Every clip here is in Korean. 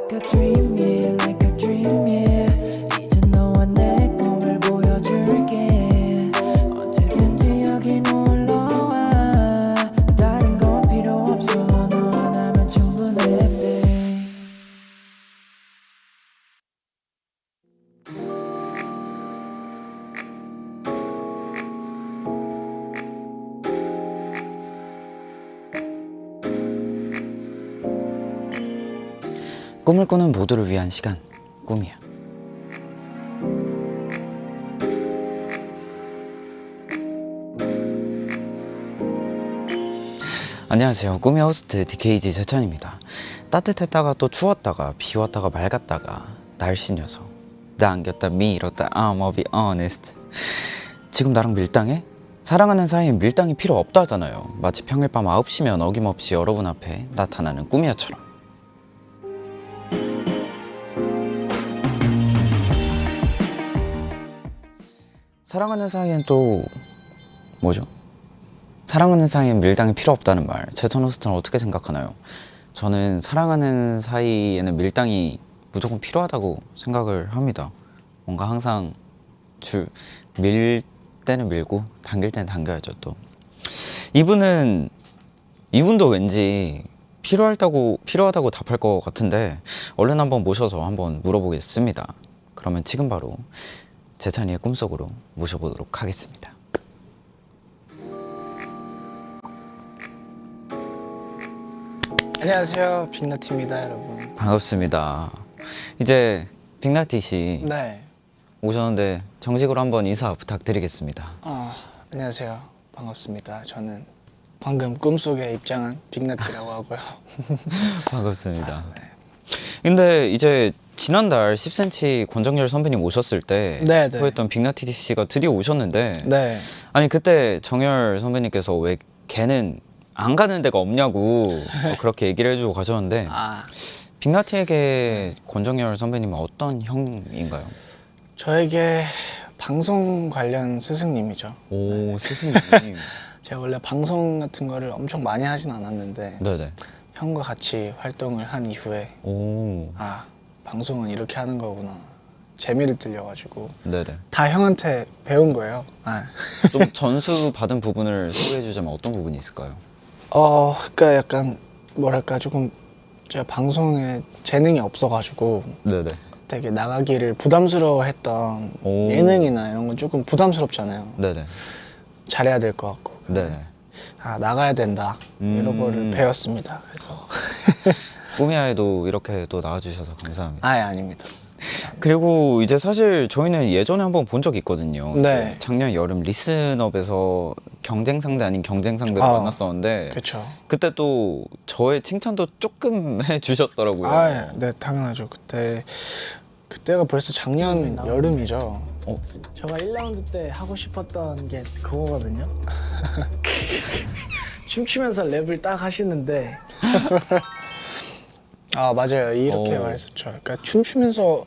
Like a dream, yeah, like a dream, yeah. 이제 너와 내 꿈을 보여줄게. 언제든지 여기 놀러와. 다른 건 필요 없어. 너 하나면 충분해, babe. 꿈을 꾸는 모두를 위한 시간, 꿈이야. 안녕하세요. 꿈의 호스트 DKG 재찬입니다. 따뜻했다가 또 추웠다가 비 왔다가 맑았다가 날씨 녀석. 나 안겼다 밀었다 I'll be honest. 지금 나랑 밀당해? 사랑하는 사이엔 밀당이 필요 없다잖아요. 마치 평일 밤 9시면 어김없이 여러분 앞에 나타나는 꿈이야처럼. 사랑하는 사이엔 또 뭐죠? 사랑하는 사이엔 밀당이 필요 없다는 말, 재천 호스트는 어떻게 생각하나요? 저는 사랑하는 사이에는 밀당이 무조건 필요하다고 생각을 합니다. 뭔가 항상 밀 때는 밀고 당길 때는 당겨야죠. 또 이분도 왠지 필요하다고 답할 것 같은데 얼른 한번 모셔서 한번 물어보겠습니다. 그러면 지금 바로 재찬이의 꿈속으로 모셔보도록 하겠습니다. 안녕하세요, 빅나티입니다, 여러분. 반갑습니다. 이제 빅나티 씨 네. 오셨는데 정식으로 한번 인사 부탁드리겠습니다. 안녕하세요. 반갑습니다. 저는 방금 꿈속에 입장한 빅나티라고 하고요. 반갑습니다. 네. 근데 이제 지난달 10cm 권정열 선배님 오셨을 때 네, 스포했던 빅나티 씨가 드디어 오셨는데 네. 아니 그때 정열 선배님께서 왜 걔는 안 가는 데가 없냐고 그렇게 얘기를 해주고 가셨는데 빅나티에게 권정열 선배님은 어떤 형인가요? 저에게 방송 관련 스승님이죠. 오 스승님. 제가 원래 방송 같은 거를 엄청 많이 하진 않았는데 네네. 형과 같이 활동을 한 이후에 오. 방송은 이렇게 하는 거구나. 재미를 들려가지고 네네. 다 형한테 배운 거예요. 좀 전수 받은 부분을 소개해주자면 어떤 부분이 있을까요? 그러니까 약간 뭐랄까 조금 제가 방송에 재능이 없어가지고 네네. 되게 나가기를 부담스러워했던 오. 예능이나 이런 건 조금 부담스럽잖아요. 네네. 잘해야 될 것 같고. 네네. 나가야 된다 이런 거를 배웠습니다. 그래서 꿈이야에도 이렇게 또 나와주셔서 감사합니다. 아닙니다. 그리고 이제 사실 저희는 예전에 한번 본 적이 있거든요. 네. 작년 여름 리슨업에서 경쟁 상대 아닌 경쟁 상대를 만났었는데 그렇죠. 그때 또 저의 칭찬도 조금 해주셨더라고요. 네, 당연하죠. 그때가 벌써 작년 여름이죠. 제가 1라운드 때 하고 싶었던 게 그거거든요. 춤추면서 랩을 딱 하시는데 맞아요. 이렇게 말했었죠. 그러니까 춤추면서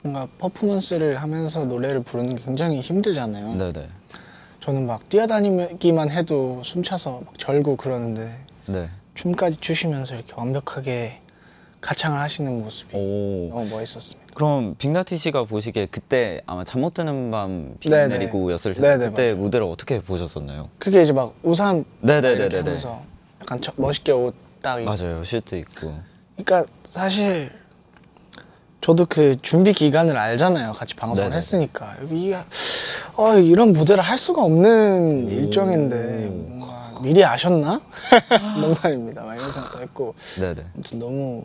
뭔가 퍼포먼스를 하면서 노래를 부르는 게 굉장히 힘들잖아요. 네네. 저는 막 뛰어다니기만 해도 숨차서 막 절고 그러는데 네. 춤까지 추시면서 이렇게 완벽하게 가창을 하시는 모습이 오. 너무 멋있었습니다. 그럼 빅나티 씨가 보시기에 그때 아마 잠 못 드는 밤 비 네네. 내리고였을 텐데 네네, 그때 맞아요. 무대를 어떻게 보셨었나요? 그게 이제 막 우산 네네네네네. 이렇게 하면서 약간 멋있게 옷 딱 입고. 맞아요. 슈트 입고. 그러니까 사실 저도 그 준비 기간을 알잖아요. 같이 방송을 네네. 했으니까 여기 이런 무대를 할 수가 없는 일정인데 뭔가 미리 아셨나? 농담입니다. 막 이런 생각도 했고 네네. 아무튼 너무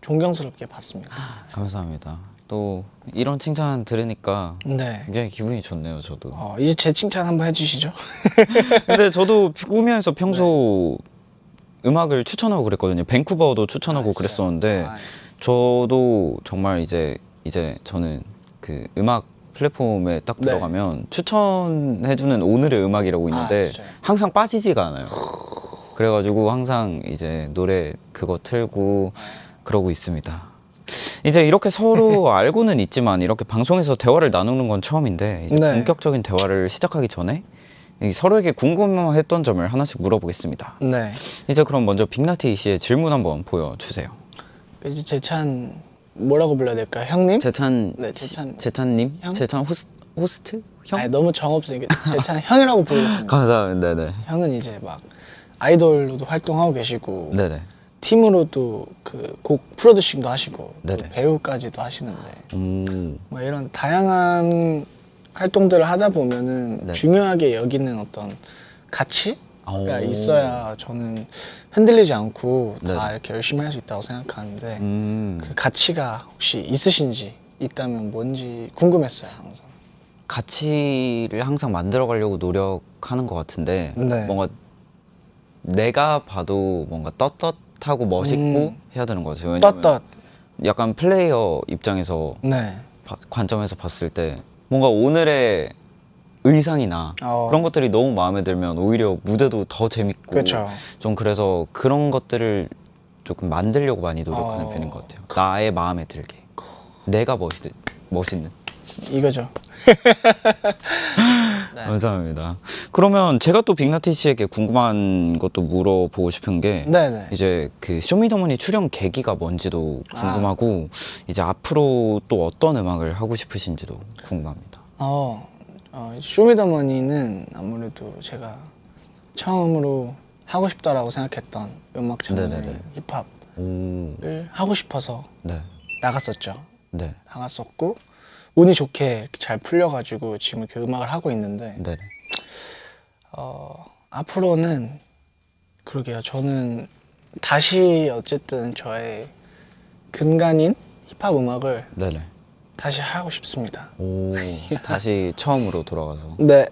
존경스럽게 봤습니다. 감사합니다. 또 이런 칭찬 들으니까 네. 굉장히 기분이 좋네요. 저도. 이제 제 칭찬 한번 해주시죠. 근데 저도 꿈이야에서 평소 음악을 추천하고 그랬거든요. 밴쿠버도 추천하고 그랬었는데 저도 정말 이제 저는 그 음악 플랫폼에 딱 네. 들어가면 추천해주는 오늘의 음악이라고 있는데 진짜요? 항상 빠지지가 않아요. 그래가지고 항상 이제 노래 그거 틀고 그러고 있습니다. 이제 이렇게 서로 알고는 있지만 이렇게 방송에서 대화를 나누는 건 처음인데 이제 네. 본격적인 대화를 시작하기 전에 서로에게 궁금했던 점을 하나씩 물어보겠습니다. 네. 이제 그럼 먼저 빅나티 씨의 질문 한번 보여주세요. 이제 재찬 뭐라고 불러야 될까요? 형님? 재찬 네, 재찬. 재찬님? 형? 재찬 호스트? 형? 아니, 너무 정없으니까 재찬 형이라고 부르겠습니다. 감사합니다. 네네. 형은 이제 막 아이돌로도 활동하고 계시고 네네. 팀으로도 그 곡 프로듀싱도 하시고 또 네네. 배우까지도 하시는데 뭐 이런 다양한 활동들을 하다 보면은 네. 중요하게 여기는 어떤 가치가 오. 있어야 저는 흔들리지 않고 다 네네. 이렇게 열심히 할 수 있다고 생각하는데 그 그 가치가 혹시 있으신지 있다면 뭔지 궁금했어요 항상. 가치를 항상 만들어가려고 노력하는 것 같은데 네. 뭔가 내가 봐도 뭔가 떳떳하고 멋있고 해야 되는 것 같아요. 왜냐면 떳떳. 약간 플레이어 입장에서 네. 관점에서 봤을 때 뭔가 오늘의 의상이나 그런 것들이 너무 마음에 들면 오히려 무대도 더 재밌고 그렇죠. 좀 그래서 그런 것들을 조금 만들려고 많이 노력하는 편인 것 같아요. 나의 마음에 들게 내가 멋있는 이거죠. 네. 감사합니다. 그러면 제가 또 빅나티 씨에게 궁금한 것도 물어보고 싶은 게 네네. 이제 그 쇼미더머니 출연 계기가 뭔지도 궁금하고 이제 앞으로 또 어떤 음악을 하고 싶으신지도 궁금합니다. 쇼미더머니는 아무래도 제가 처음으로 하고 싶다라고 생각했던 음악 장르 네네네. 힙합을 오, 하고 싶어서 네, 나갔었죠. 네, 나갔었고 운이 좋게 이렇게 잘 풀려가지고 지금 이렇게 음악을 하고 있는데 네, 앞으로는 그러게요. 저는 다시 어쨌든 저의 근간인 힙합 음악을 네, 네. 다시 하고 싶습니다. 오, 다시 처음으로 돌아가서. 네.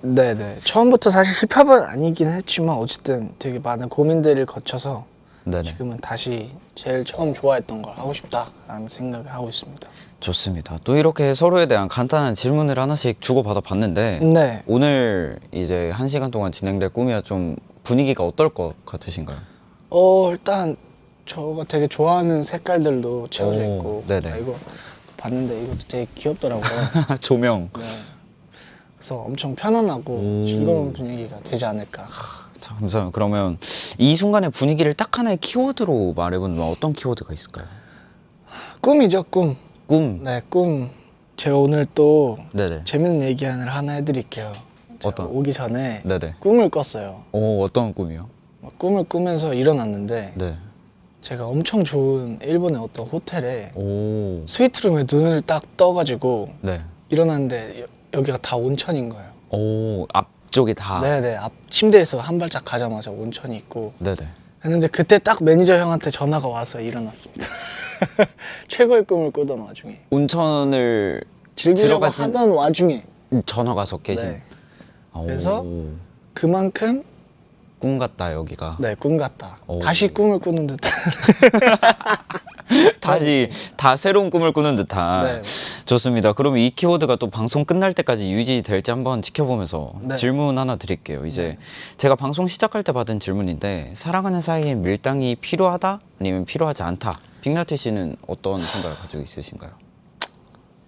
처음부터 사실 힙합은 아니긴 했지만 어쨌든 되게 많은 고민들을 거쳐서 네네. 지금은 다시 제일 처음 좋아했던 걸 하고 싶다라는 생각을 하고 있습니다. 좋습니다. 또 이렇게 서로에 대한 간단한 질문을 하나씩 주고받아 봤는데 네. 오늘 이제 1시간 동안 진행될 꿈이야 좀 분위기가 어떨 것 같으신가요? 일단 저가 되게 좋아하는 색깔들도 채워져 오, 있고 네네. 아, 이거 봤는데 이것도 되게 귀엽더라고요. 조명. 네. 그래서 엄청 편안하고 오. 즐거운 분위기가 되지 않을까. 자, 감사합니다. 그러면 이 순간의 분위기를 딱 하나의 키워드로 말해보면 어떤 키워드가 있을까요? 꿈이죠, 꿈. 꿈. 네, 꿈. 제가 오늘 또 네네. 재밌는 얘기 하나 해드릴게요. 제가 어떤? 오기 전에 네네. 꿈을 꿨어요. 오, 어떤 꿈이요? 꿈을 꾸면서 일어났는데 네. 제가 엄청 좋은 일본의 어떤 호텔에 오. 스위트룸에 눈을 딱 떠가지고 네. 일어났는데 여기가 다 온천인 거예요. 오, 앞쪽이 다. 네네. 앞 침대에서 한 발짝 가자마자 온천이 있고 네네. 했는데 그때 딱 매니저 형한테 전화가 와서 일어났습니다. 최고의 꿈을 꾸던 와중에 온천을 즐기려고 들어가진- 하던 와중에 전화가 와서 깨신. 네. 오. 그래서 그만큼 꿈 같다 여기가. 네, 꿈 같다. 오. 다시 꿈을 꾸는 듯. 다시 다 새로운 꿈을 꾸는 듯한. 네. 좋습니다. 그러면 이 키워드가 또 방송 끝날 때까지 유지될지 한번 지켜보면서 네. 질문 하나 드릴게요. 이제 제가 방송 시작할 때 받은 질문인데 사랑하는 사이에 밀당이 필요하다 아니면 필요하지 않다. 빅나티 씨는 어떤 생각을 가지고 있으신가요?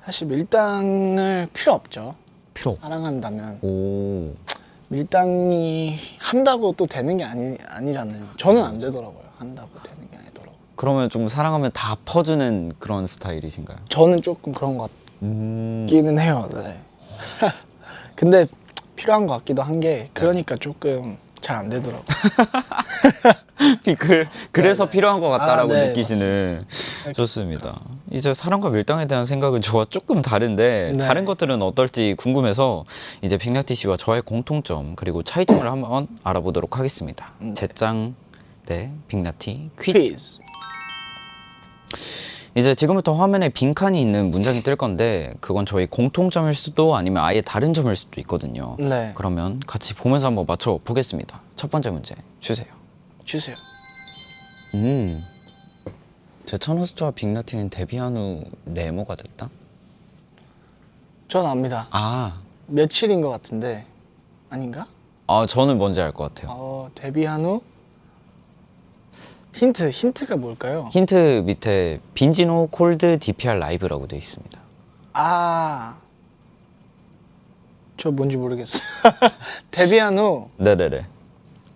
사실 밀당을 필요 없죠. 필요. 사랑한다면 오. 밀당이 한다고 또 되는 게 아니잖아요. 저는 안 되더라고요. 한다고 되는 게 아니더라고요. 그러면 좀 사랑하면 다 퍼주는 그런 스타일이신가요? 저는 조금 그런 것 같기는 해요. 네. 근데 필요한 것 같기도 한 게 그러니까 조금 잘 안 되더라고요. 그래서 필요한 것 같다라고 네, 느끼시는. 좋습니다. 이제 사랑과 밀당에 대한 생각은 저와 조금 다른데 네. 다른 것들은 어떨지 궁금해서 이제 빅나티 씨와 저의 공통점 그리고 차이점을 한번 알아보도록 하겠습니다. 제짱 대 빅나티 퀴즈. 퀴즈. 이제 지금부터 화면에 빈칸이 있는 문장이 뜰 건데 그건 저희 공통점일 수도 아니면 아예 다른 점일 수도 있거든요. 네. 그러면 같이 보면서 한번 맞춰 보겠습니다. 첫 번째 문제 주세요. 주세요. 제천호스트와 빅나티는 데뷔한 후 네모가 됐다? 전 압니다. 아, 며칠인 것 같은데 아닌가? 저는 뭔지 알 것 같아요. 데뷔한 후 힌트가 뭘까요? 힌트 밑에 빈지노 콜드 DPR 라이브라고 되어 있습니다. 저 뭔지 모르겠어요. 데뷔한 후 네네네.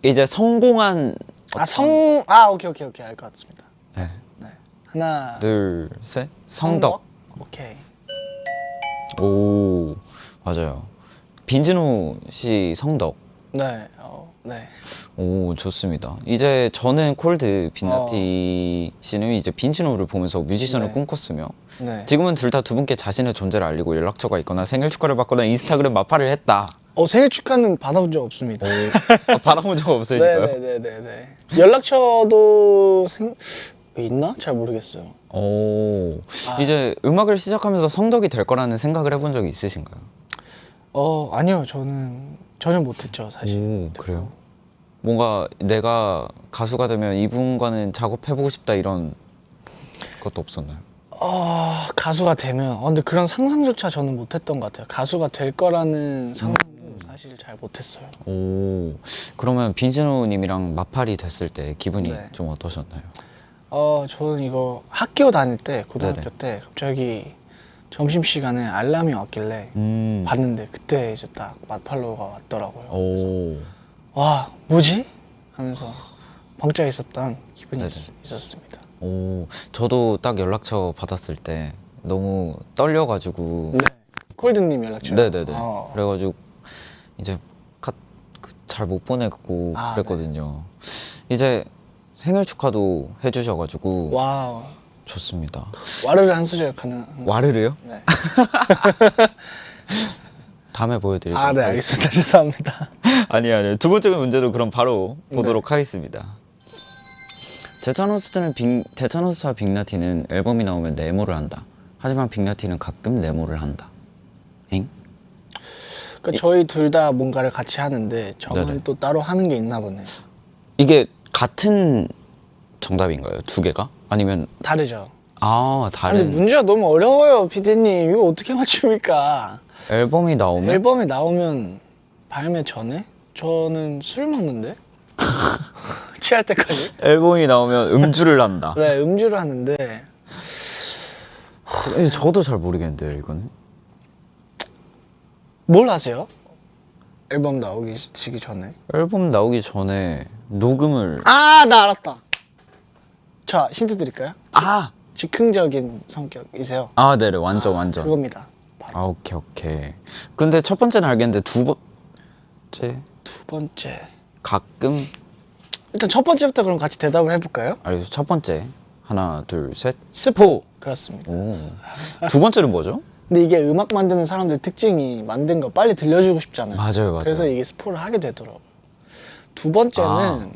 이제 성공한 오케이 알 것 같습니다. 네. 네. 하나, 둘, 셋. 성덕. 오케이. 오, 맞아요. 빈진호 씨 성덕. 네, 네. 오, 좋습니다. 이제 저는 콜드 빈나티 씨는 이제 빈진호를 보면서 뮤지션을 네. 꿈꿨으며 네. 지금은 둘 다 두 분께 자신의 존재를 알리고 연락처가 있거나 생일 축하를 받거나 인스타그램 마파를 했다. 생일 축하는 받아본 적 없습니다. 받아본 적 없으실까요? 네네네네. 연락처도 있나? 잘 모르겠어요. 오, 아. 이제 음악을 시작하면서 성덕이 될 거라는 생각을 해본 적이 있으신가요? 아니요. 저는 전혀 못했죠, 사실. 오, 그래요? 뭔가 내가 가수가 되면 이분과는 작업해보고 싶다 이런 것도 없었나요? 가수가 되면 근데 그런 상상조차 저는 못했던 것 같아요. 가수가 될 거라는 상상도 사실 잘 못했어요. 오, 그러면 빈진호님이랑 마팔이 됐을 때 기분이 네. 좀 어떠셨나요? 저는 이거 학교 다닐 때 고등학교 때 갑자기 점심시간에 알람이 왔길래 봤는데 그때 이제 딱 마팔로가 왔더라고요. 오, 와 뭐지? 하면서 방짝 있었던 기분이 네네. 있었습니다. 오, 저도 딱 연락처 받았을 때 너무 떨려가지고 네. 콜드님 연락처요? 네네네. 그래가지고 이제 잘 못 보내고 아, 그랬거든요. 이제 생일 축하도 해주셔가지고 와우. 좋습니다. 와르르 한 소절 가능한? 와르르요? 네. 다음에 보여드릴게요. 네 알겠습니다. 죄송합니다. 아니요. 두 번째 문제도 그럼 바로 보도록 하겠습니다. 제찬호스트와 빅나티는 앨범이 나오면 네모를 한다. 하지만 빅나티는 가끔 네모를 한다. 엥? 그러니까 저희 둘 다 뭔가를 같이 하는데 저만 네네. 또 따로 하는 게 있나 보네요. 이게 같은 정답인가요? 두 개가? 아니면 다르죠. 근데 근데 문제가 너무 어려워요, 피디님. 이거 어떻게 맞춥니까? 앨범이 나오면 앨범이 나오면 발매 전에? 저는 술 먹는데? 취할 때까지? 앨범이 나오면 음주를 한다. 네, 음주를 하는데 저도 잘 모르겠는데요, 이거는. 뭘 하세요? 앨범 나오기 전에? 앨범 나오기 전에 녹음을 나 알았다. 자, 힌트 드릴까요? 아, 즉흥적인 성격이세요? 네네, 완전. 그겁니다. 바로. 오케이. 근데 첫 번째는 알겠는데 두 번째 두 번째. 가끔 일단 첫 번째부터 그럼 같이 대답을 해볼까요? 알겠어. 첫 번째 하나, 둘, 셋. 스포. 그렇습니다. 오. 두 번째는 뭐죠? 근데 이게 음악 만드는 사람들 특징이 만든 거 빨리 들려주고 싶잖아요. 맞아요. 그래서 이게 스포를 하게 되더라고요. 두 번째는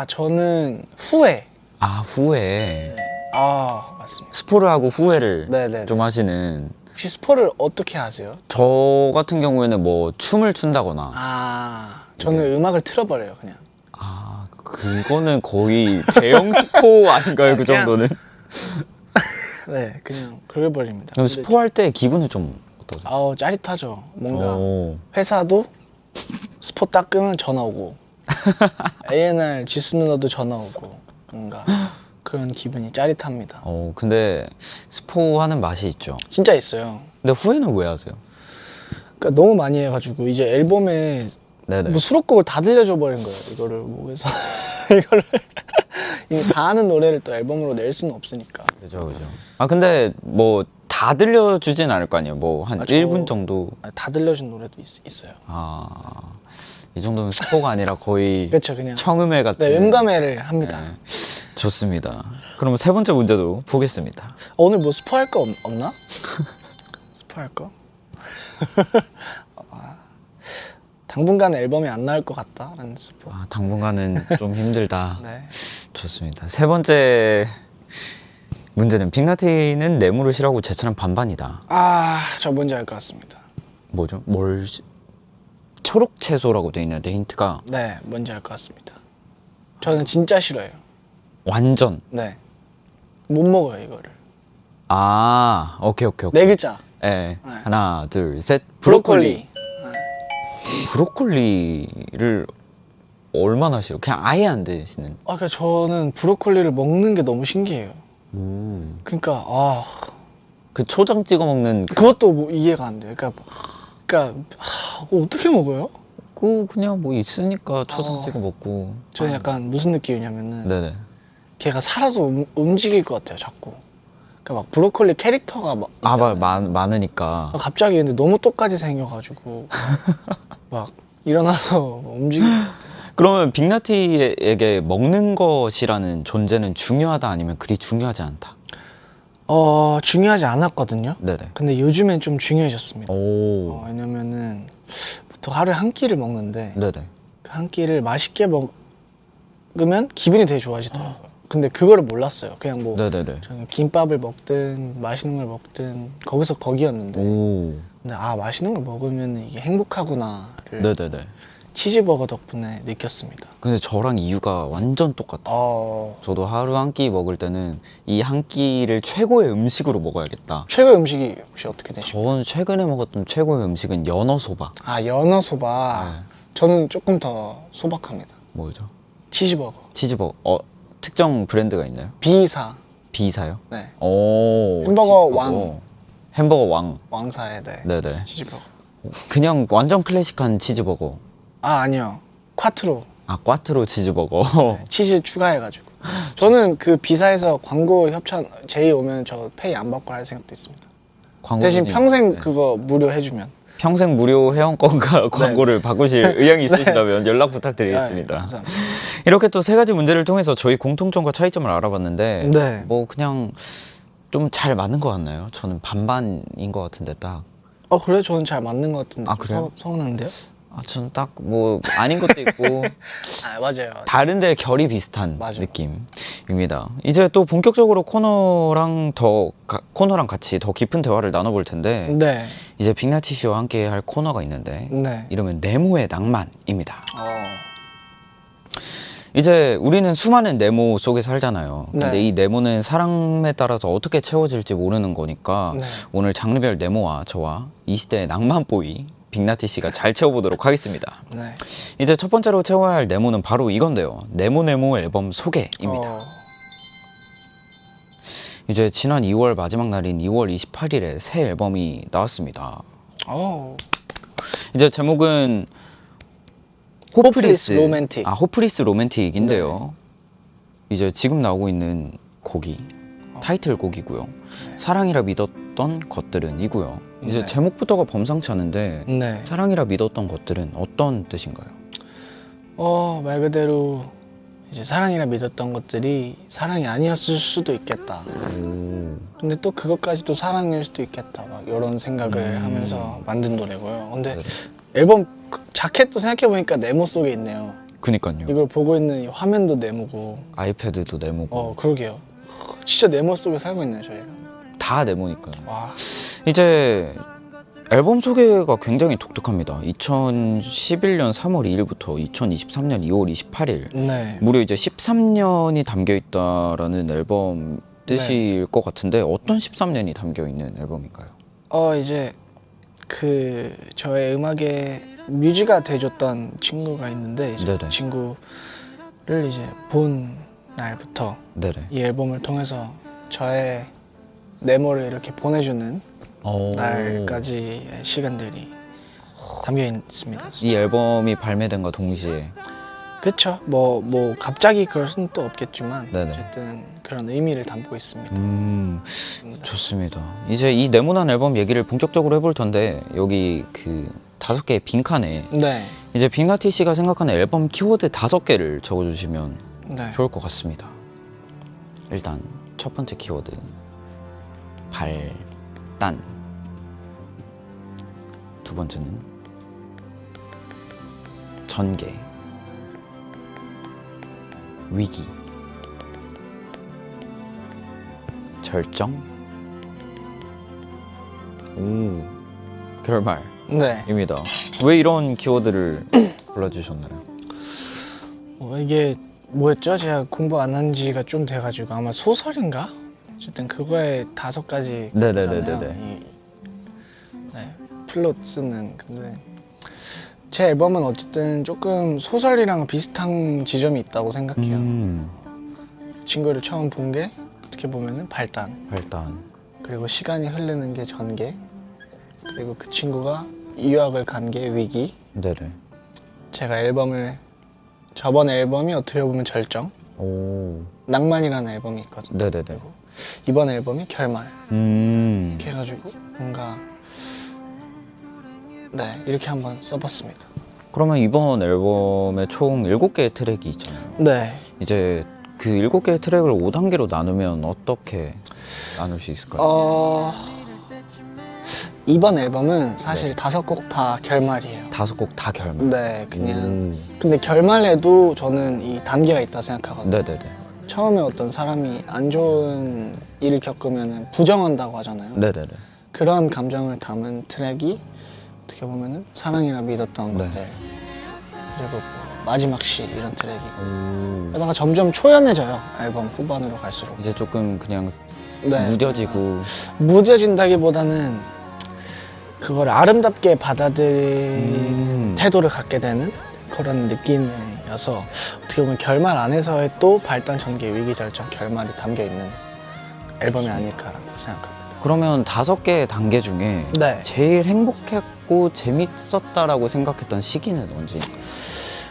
저는 후회. 후회. 맞습니다. 스포를 하고 후회를 네네. 좀 하시는. 혹시 스포를 어떻게 하세요? 저 같은 경우에는 뭐 춤을 춘다거나 저는 음악을 틀어버려요, 그냥. 그거는 거의 대형 스포 아닌가요? 그 그냥- 정도는? 네, 그냥 그래버립니다. 그럼 근데 스포할 때 기분은 좀 어떠세요? 짜릿하죠. 뭔가 오. 회사도 스포 딱 끄면 전화 오고 A&R 지수 누나도 전화 오고 뭔가 그런 기분이 짜릿합니다. 근데 스포하는 맛이 있죠. 진짜 있어요. 근데 후회는 왜 하세요? 그러니까 너무 많이 해가지고 이제 앨범에 네네. 뭐 수록곡을 다 들려줘 버린 거예요. 이거를 목에서 이거를 이미 다 아는 노래를 또 앨범으로 낼 수는 없으니까. 그죠. 근데 뭐 다 들려주진 않을 거 아니에요. 뭐 한 1분 정도. 다 들려준 노래도 있어요. 이 정도면 스포가 아니라 거의 그렇죠, 그냥. 청음회 같은. 네, 음감회를 합니다. 네. 좋습니다. 그럼 세 번째 문제도 보겠습니다. 오늘 뭐 스포할 거 없나? 스포할 거? 당분간 앨범이 안 나올 것 같다라는 스포. 당분간은 좀 힘들다. 네. 좋습니다. 세 번째 문제는 빅나티는 뇌물을 싫어하고 제차는 반반이다. 저 뭔지 알 것 같습니다. 뭐죠? 초록 채소라고 돼 있는데 힌트가 네, 뭔지 알 것 같습니다. 저는 진짜 싫어요. 완전. 네. 못 먹어요, 이거를. 오케이. 네 글자. 네. 하나, 둘, 셋. 브로콜리. 브로콜리를 얼마나 싫어? 그냥 아예 안 드시는. 그러니까 저는 브로콜리를 먹는 게 너무 신기해요. 그러니까 그 초장 찍어 먹는 그것도 뭐 이해가 안 돼요. 그러니까 어떻게 먹어요? 그냥 뭐 있으니까 초장 찍어 먹고. 저는 약간 무슨 느낌이냐면은 네네. 걔가 살아서 움직일 것 같아요 자꾸. 그러니까 막 브로콜리 캐릭터가 막 있잖아요. 많으니까. 갑자기 근데 너무 똑같이 생겨가지고 막 일어나서 움직일 것 같아요. 그러면 빅나티에게 먹는 것이라는 존재는 중요하다 아니면 그리 중요하지 않다? 중요하지 않았거든요. 네네. 근데 요즘엔 좀 중요해졌습니다. 오. 왜냐면은 보통 하루에 한 끼를 먹는데 네네. 그 한 끼를 맛있게 먹으면 기분이 되게 좋아지더라고요. 근데 그거를 몰랐어요. 그냥 뭐 네네네. 저는 김밥을 먹든 맛있는 걸 먹든 거기서 거기였는데 오. 근데 맛있는 걸 먹으면 이게 행복하구나를 네네네. 치즈버거 덕분에 느꼈습니다. 근데 저랑 이유가 완전 똑같아요. 저도 하루 한 끼 먹을 때는 이 한 끼를 최고의 음식으로 먹어야겠다. 최고의 음식이 혹시 어떻게 되시나요? 저는 최근에 먹었던 최고의 음식은 연어소바. 연어소바. 네. 저는 조금 더 소박합니다. 뭐죠? 치즈버거. 치즈버거. 특정 브랜드가 있나요? B사. B사요? 네. 오. 햄버거 치즈버거. 왕. 햄버거 왕. 왕사의 네네. 치즈버거. 그냥 완전 클래식한 치즈버거. 아니요. 콰트로. 꽈트로 치즈버거. 치즈 추가해가지고. 저는 그 B사에서 광고 협찬 제의 오면 저 페이 안 받고 할 생각도 있습니다. 대신 광고주님, 평생 네. 그거 무료 해주면. 평생 무료 회원권과 광고를 바꾸실 의향이 있으시다면 연락 부탁드리겠습니다. 네, 감사합니다. 이렇게 또 세 가지 문제를 통해서 저희 공통점과 차이점을 알아봤는데 네. 뭐 그냥 좀 잘 맞는 것 같나요? 저는 반반인 것 같은데 딱. 그래? 저는 잘 맞는 것 같은데. 그래요? 서운한데요? 저는 딱 뭐 아닌 것도 있고 맞아요. 다른데 결이 비슷한 맞아. 느낌입니다. 이제 또 본격적으로 코너랑 같이 더 깊은 대화를 나눠볼 텐데 네. 이제 빅나티 씨와 함께 할 코너가 있는데 네. 이름은 네모의 낭만입니다. 이제 우리는 수많은 네모 속에 살잖아요. 근데 네. 이 네모는 사람에 따라서 어떻게 채워질지 모르는 거니까 네. 오늘 장르별 네모와 저와 이 시대의 낭만보이 빅나티 씨가 잘 채워보도록 하겠습니다. 네. 이제 첫 번째로 채워야 할 네모는 바로 이건데요. 네모네모 앨범 소개입니다. 이제 지난 2월 마지막 날인 2월 28일에 새 앨범이 나왔습니다. 이제 제목은 호프리스 로맨틱. 호프리스 로맨틱인데요. 이제 지금 나오고 있는 곡이 타이틀곡이고요. 사랑이라 믿었던 것들은 이고요. 이제 네. 제목부터가 범상치 않은데 네. 사랑이라 믿었던 것들은 어떤 뜻인가요? 말 그대로 이제 사랑이라 믿었던 것들이 사랑이 아니었을 수도 있겠다. 근데 또 그것까지도 사랑일 수도 있겠다. 막 이런 생각을 하면서 만든 노래고요. 근데 네. 앨범 자켓도 생각해 보니까 네모 속에 있네요. 그니까요. 이걸 보고 있는 이 화면도 네모고. 아이패드도 네모고 그러게요. 진짜 네모 속에 살고 있네요, 저희가. 다 네모니까요. 와. 이제 앨범 소개가 굉장히 독특합니다. 2011년 3월 2일부터 2023년 2월 28일 네. 무려 이제 13년이 담겨 있다라는 앨범 뜻일 것 같은데 어떤 13년이 담겨 있는 앨범인가요? 이제 그 저의 음악에 뮤지가 돼줬던 친구가 있는데 이제 네네. 그 친구를 이제 본 날부터 네네. 이 앨범을 통해서 저의 네모를 이렇게 보내주는 날까지의 시간들이 담겨 있습니다. 이 앨범이 발매된과 동시에 그렇죠. 뭐 갑자기 그럴 수는 또 없겠지만 네네. 어쨌든 그런 의미를 담고 있습니다. 좋습니다. 이제 이 네모난 앨범 얘기를 본격적으로 해볼 텐데 여기 그 5개의 빈칸에 네. 이제 빅나티 씨가 생각하는 앨범 키워드 5개를 적어주시면 네. 좋을 것 같습니다. 일단 첫 번째 키워드 발단, 두 번째는 전개, 위기, 절정, 결말입니다. 네. 왜 이런 키워드를 골라주셨나요? 이게 뭐였죠? 제가 공부 안 한 지가 좀 돼가지고 아마 소설인가? 어쨌든 그거에 5가지 네네네네네. 네, 플롯 쓰는. 근데 제 앨범은 어쨌든 조금 소설이랑 비슷한 지점이 있다고 생각해요. 친구를 처음 본 게 어떻게 보면은 발단, 그리고 시간이 흐르는 게 전개, 그리고 그 친구가 유학을 간 게 위기, 네네. 제가 저번 앨범이 어떻게 보면 절정, 오. 낭만이라는 앨범이 있거든요. 네네네. 이번 앨범이 결말. 이렇게 해가지고 뭔가 네 이렇게 한번 써봤습니다. 그러면 이번 앨범에 총 7개의 트랙이 있잖아요. 네. 이제 그 7개의 트랙을 5단계로 나누면 어떻게 나눌 수 있을까요? 이번 앨범은 사실 네. 5곡 다 결말이에요. 5곡 다 결말. 네, 그냥 근데 결말에도 저는 이 단계가 있다 생각하거든요. 네네네. 처음에 어떤 사람이 안 좋은 일을 겪으면 부정한다고 하잖아요. 네네네. 그런 감정을 담은 트랙이 어떻게 보면은 사랑이라 믿었던 네. 것들 그리고 뭐 마지막 시 이런 트랙이고 그러다가 점점 초연해져요. 앨범 후반으로 갈수록. 이제 조금 그냥 네. 무뎌지고. 무뎌진다기보다는 그걸 아름답게 받아들이는 태도를 갖게 되는 그런 느낌이어서 어떻게 보면 결말 안에서의 또 발단 전개 위기 결정 결말이 담겨 있는 앨범이 아닐까라고 생각합니다. 그러면 5개의 단계 중에 네. 제일 행복했고 재밌었다라고 생각했던 시기는 언제?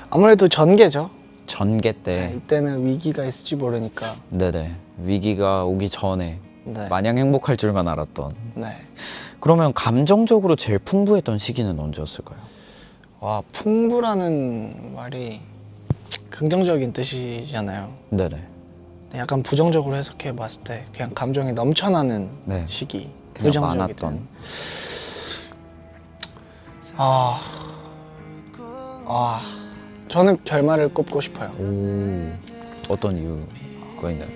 아무래도 전개죠. 전개 네, 때. 이때는 위기가 있을지 모르니까. 네네. 위기가 오기 전에 네. 마냥 행복할 줄만 알았던. 네. 그러면 감정적으로 제일 풍부했던 시기는 언제였을까요? 와, 풍부라는 말이 긍정적인 뜻이잖아요. 네네. 약간 부정적으로 해석해 봤을 때 그냥 감정이 넘쳐나는 네. 시기. 그냥 부정적이든. 많았던. 저는 결말을 꼽고 싶어요. 오. 어떤 이유가 있나요?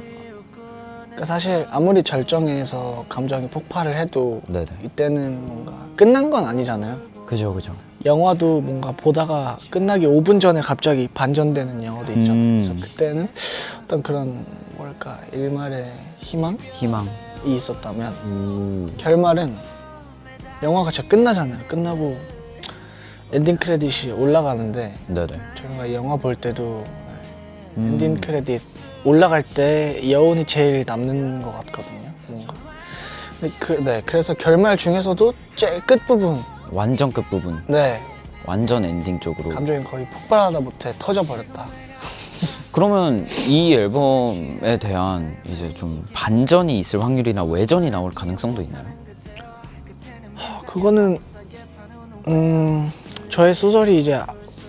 그러니까 사실 아무리 절정에서 감정이 폭발을 해도 네네. 이때는 뭔가 끝난 건 아니잖아요. 그죠 그죠. 영화도 뭔가 보다가 끝나기 5분 전에 갑자기 반전되는 영화도 있잖아요. 그래서 그때는 어떤 그런 뭐랄까 일말의 희망이 희망. 있었다면 결말은 영화가 진짜 끝나잖아요. 끝나고 엔딩 크레딧이 올라가는데 네네. 저희가 영화 볼 때도 엔딩 크레딧 올라갈 때 여운이 제일 남는 것 같거든요. 뭔가. 네, 그래서 결말 중에서도 제일 끝 부분, 완전 끝 부분. 네, 완전 엔딩 쪽으로. 감정이 거의 폭발하다 못해 터져버렸다. 그러면 이 앨범에 대한 이제 좀 반전이 있을 확률이나 외전이 나올 가능성도 있나요? 그거는 저의 소설이 이제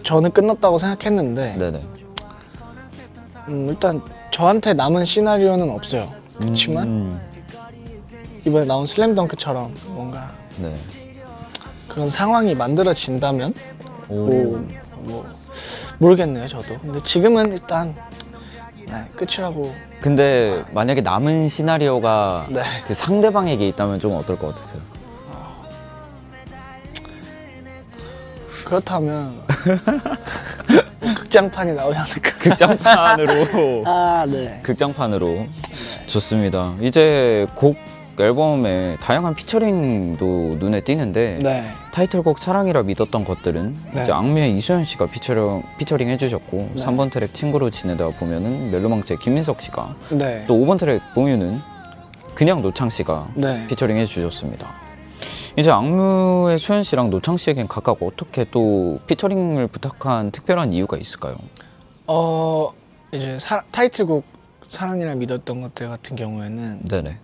저는 끝났다고 생각했는데 네네. 일단 저한테 남은 시나리오는 없어요. 그렇지만 이번에 나온 슬램덩크처럼 뭔가 네. 그런 상황이 만들어진다면 오. 뭐 모르겠네요 저도. 근데 지금은 일단 네, 끝이라고. 근데 만약에 남은 시나리오가 네. 그 상대방에게 있다면 좀 어떨 것 같으세요? 그렇다면 뭐 극장판이 나오지 않을까. 극장판으로. 네. 극장판으로. 좋습니다. 이제 곡 앨범에 다양한 피처링도 눈에 띄는데 네. 타이틀곡 사랑이라 믿었던 것들은 네. 이제 악뮤의 이수연 씨가 피처링 해주셨고 네. 3번 트랙 친구로 지내다 보면은 멜로망스의 김민석 씨가 네. 또 5번 트랙 공유는 그냥 노창 씨가 네. 피처링 해주셨습니다. 이제 악뮤의 수연 씨랑 노창 씨에겐 각각 어떻게 또 피처링을 부탁한 특별한 이유가 있을까요? 이제 타이틀곡 사랑이라 믿었던 것들 같은 경우에는 네네.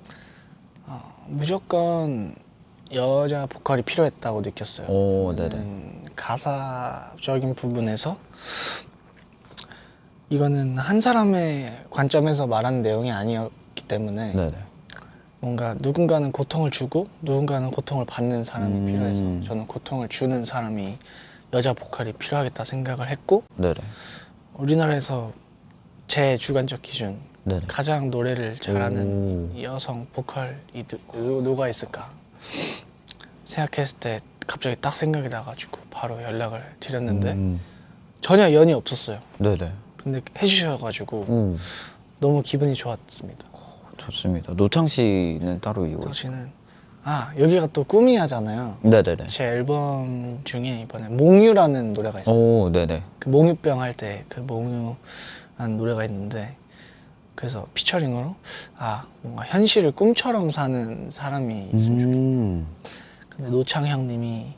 무조건 여자 보컬이 필요했다고 느꼈어요. 오, 네네. 가사적인 부분에서 이거는 한 사람의 관점에서 말하는 내용이 아니었기 때문에 네네. 뭔가 누군가는 고통을 주고 누군가는 고통을 받는 사람이 필요해서 저는 고통을 주는 사람이 여자 보컬이 필요하겠다 생각을 했고 네네. 우리나라에서 제 주관적 기준 네네. 가장 노래를 잘하는 여성 보컬이 누가 있을까 생각했을 때 갑자기 딱 생각이 나가지고 바로 연락을 드렸는데 전혀 연이 없었어요. 네네. 근데 해주셔가지고 너무 기분이 좋았습니다. 좋습니다. 노창 씨는 따로 이유가 있어요? 당신은 여기가 또 꿈이야잖아요. 네네네. 제 앨범 중에 이번에 몽유라는 노래가 있어요. 오, 네네. 그 몽유병 할 때 그 몽유라는 노래가 있는데 그래서 피처링으로 뭔가 현실을 꿈처럼 사는 사람이 있으면 좋겠다. 근데 노창 형님이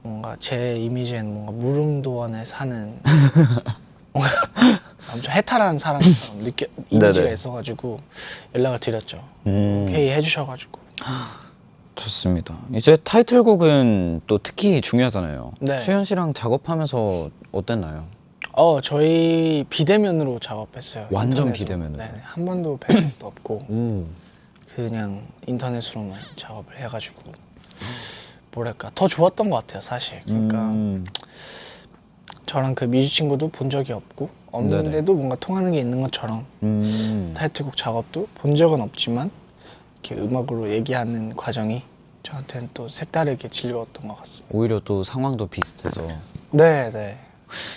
뭔가 제 이미지에는 뭔가 무릉도원에 사는 뭔가 엄청 해탈한 사람처럼 이미지가 네네. 있어가지고 연락을 드렸죠. 음. 오케이 해주셔가지고. 좋습니다. 이제 타이틀곡은 또 특히 중요하잖아요. 네. 수현 씨랑 작업하면서 어땠나요? 저희 비대면으로 작업했어요. 완전 인터넷으로. 비대면으로? 네네. 한 번도 뵌 적도 없고 오. 그냥 인터넷으로만 작업을 해가지고 뭐랄까 더 좋았던 것 같아요 사실. 그러니까 저랑 그 뮤지 친구도 본 적이 없는데도 뭔가 통하는 게 있는 것처럼 타이틀곡 작업도 본 적은 없지만 이렇게 음악으로 얘기하는 과정이 저한테는 또 색다르게 즐거웠던 것 같습니다. 오히려 또 상황도 비슷해서. 네네.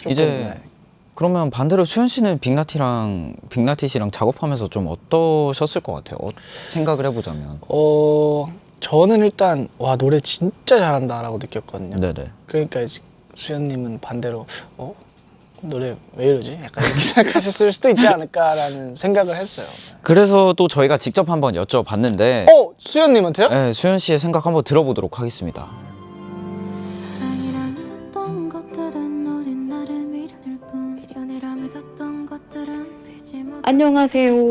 이제 그러면 반대로 수현 씨는 빅나티 씨랑 작업하면서 좀 어떠셨을 것 같아요? 생각을 해보자면. 저는 일단 와 노래 진짜 잘한다라고 느꼈거든요. 네네. 그러니까 이제 수현님은 반대로 노래 왜 이러지? 약간 이렇게 생각하셨을 수도 있지 않을까라는 생각을 했어요. 그래서 또 저희가 직접 한번 여쭤봤는데 수현님한테요? 네, 수현 씨의 생각 한번 들어보도록 하겠습니다. 사랑이라 믿었던 것들은 어린 나를 미련일 뿐 미련이라 믿었던 것들은 피지 못 진짜 안녕하세요.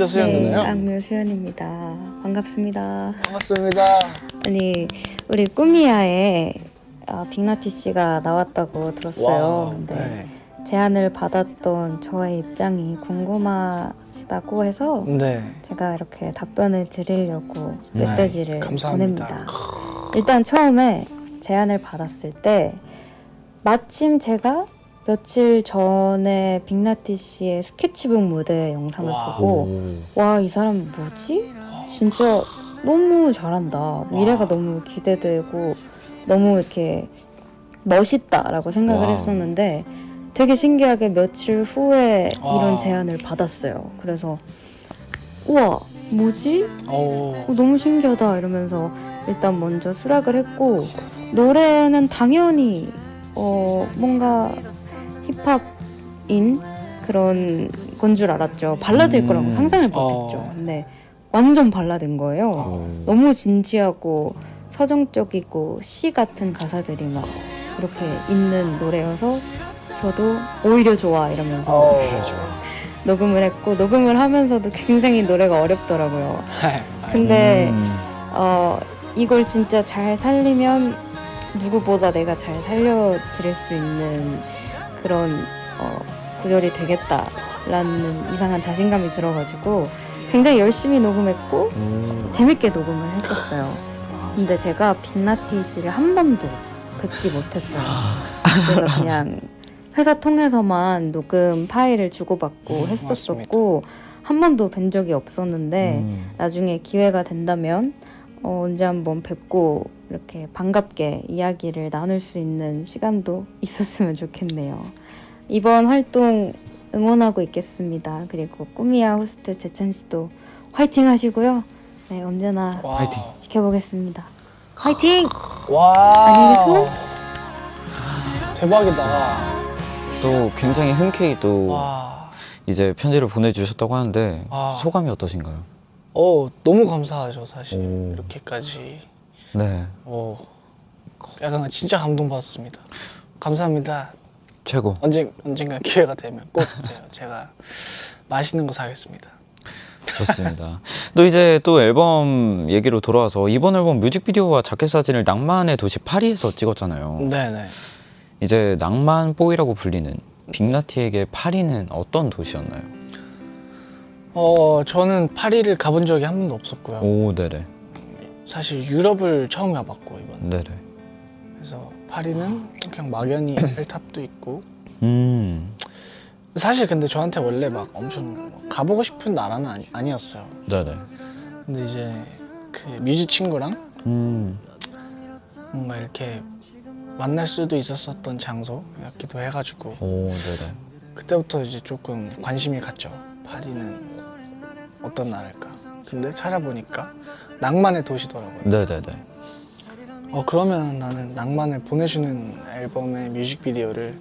수현 누나요? 악뮤 수현입니다. 반갑습니다. 반갑습니다. 아니 우리 꾸미야에 빅나티 씨가 나왔다고 들었어요. 근데 네. 제안을 받았던 저의 입장이 궁금하시다고 해서 네. 제가 이렇게 답변을 드리려고 네, 메시지를 감사합니다. 보냅니다. 일단 처음에 제안을 받았을 때 마침 제가 며칠 전에 빅나티 씨의 스케치북 무대 영상을 보고 와, 이 사람 뭐지? 진짜 너무 잘한다. 미래가 너무 기대되고 너무 이렇게 멋있다라고 생각을 와우. 했었는데 되게 신기하게 며칠 후에 와. 이런 제안을 받았어요. 그래서 우와 뭐지? 너무 신기하다 이러면서 일단 먼저 수락을 했고 노래는 당연히 뭔가 힙합인 그런 건 줄 알았죠. 발라드일 거라고 상상을 못했죠. 근데 완전 발라드인 거예요. 너무 진지하고 서정적이고 시 같은 가사들이 막 이렇게 있는 노래여서 저도 오히려 좋아 이러면서 녹음을 했고 녹음을 하면서도 굉장히 노래가 어렵더라고요. 근데 이걸 진짜 잘 살리면 누구보다 내가 잘 살려드릴 수 있는 그런 구절이 되겠다라는 이상한 자신감이 들어가지고 굉장히 열심히 녹음했고 재밌게 녹음을 했었어요. 근데 제가 빅나티 씨를 한 번도 뵙지 못했어요. 제가 그냥 회사 통해서만 녹음 파일을 주고받고 했었었고 한 번도 뵌 적이 없었는데 나중에 기회가 된다면 언제 한번 뵙고 이렇게 반갑게 이야기를 나눌 수 있는 시간도 있었으면 좋겠네요. 이번 활동 응원하고 있겠습니다. 그리고 꾸미야 호스트 재찬 씨도 화이팅 하시고요. 네, 언제나 화이팅. 지켜보겠습니다. 화이팅! 와. 안녕히 계세요. 대박이다. 또 굉장히 흔쾌히 또 와. 이제 편지를 보내주셨다고 하는데 아. 소감이 어떠신가요? 너무 감사하죠 사실. 오. 이렇게까지. 네, 약간 진짜 감동받았습니다. 감사합니다. 최고. 언젠가 기회가 되면 꼭 제가 맛있는 거 사겠습니다. 좋습니다. 또 이제 또 앨범 얘기로 돌아와서 이번 앨범 뮤직비디오와 자켓 사진을 낭만의 도시 파리에서 찍었잖아요. 네네. 이제 낭만 보이라고 불리는 빅나티에게 파리는 어떤 도시였나요? 저는 파리를 가본 적이 한 번도 없었고요. 오, 네네. 사실 유럽을 처음 가봤고 이번. 네네. 그래서 파리는 그냥 막연히 에펠탑도 있고. 사실 근데 저한테 원래 막 엄청 가보고 싶은 나라는 아니었어요. 네네. 근데 이제 그 뮤지 친구랑 뭔가 이렇게 만날 수도 있었었던 장소였기도 해가지고 오, 네네. 그때부터 이제 조금 관심이 갔죠. 파리는 어떤 나라일까? 근데 찾아보니까 낭만의 도시더라고요. 네네네. 그러면 나는 낭만을 보내주는 앨범의 뮤직비디오를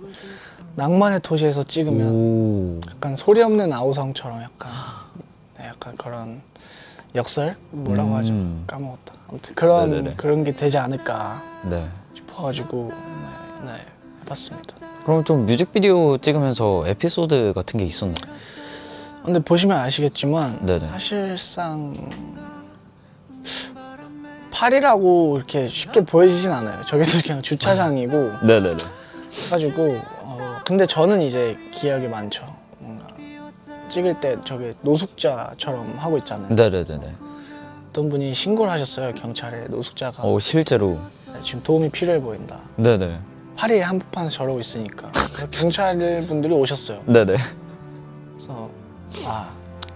낭만의 도시에서 찍으면 오. 약간 소리 없는 아우성처럼 약간 그런 역설? 뭐라고 하죠? 까먹었다. 아무튼 네네네. 그런 게 되지 않을까 네. 싶어가지고 네, 해봤습니다. 그럼 좀 뮤직비디오 찍으면서 에피소드 같은 게 있었나요? 근데 보시면 아시겠지만 네네. 사실상 파리라고 이렇게 쉽게 보여지진 않아요. 저기도 그냥 주차장이고 네네네. 해가지고 근데 저는 이제 기억이 많죠. 뭔가 찍을 때 저기 노숙자처럼 하고 있잖아요. 네네네네. 어떤 분이 신고를 하셨어요. 경찰에 노숙자가 실제로. 지금 도움이 필요해 보인다. 네네. 파리의 한복판에서 저러고 있으니까 그래서 경찰 분들이 오셨어요. 네네. 그래서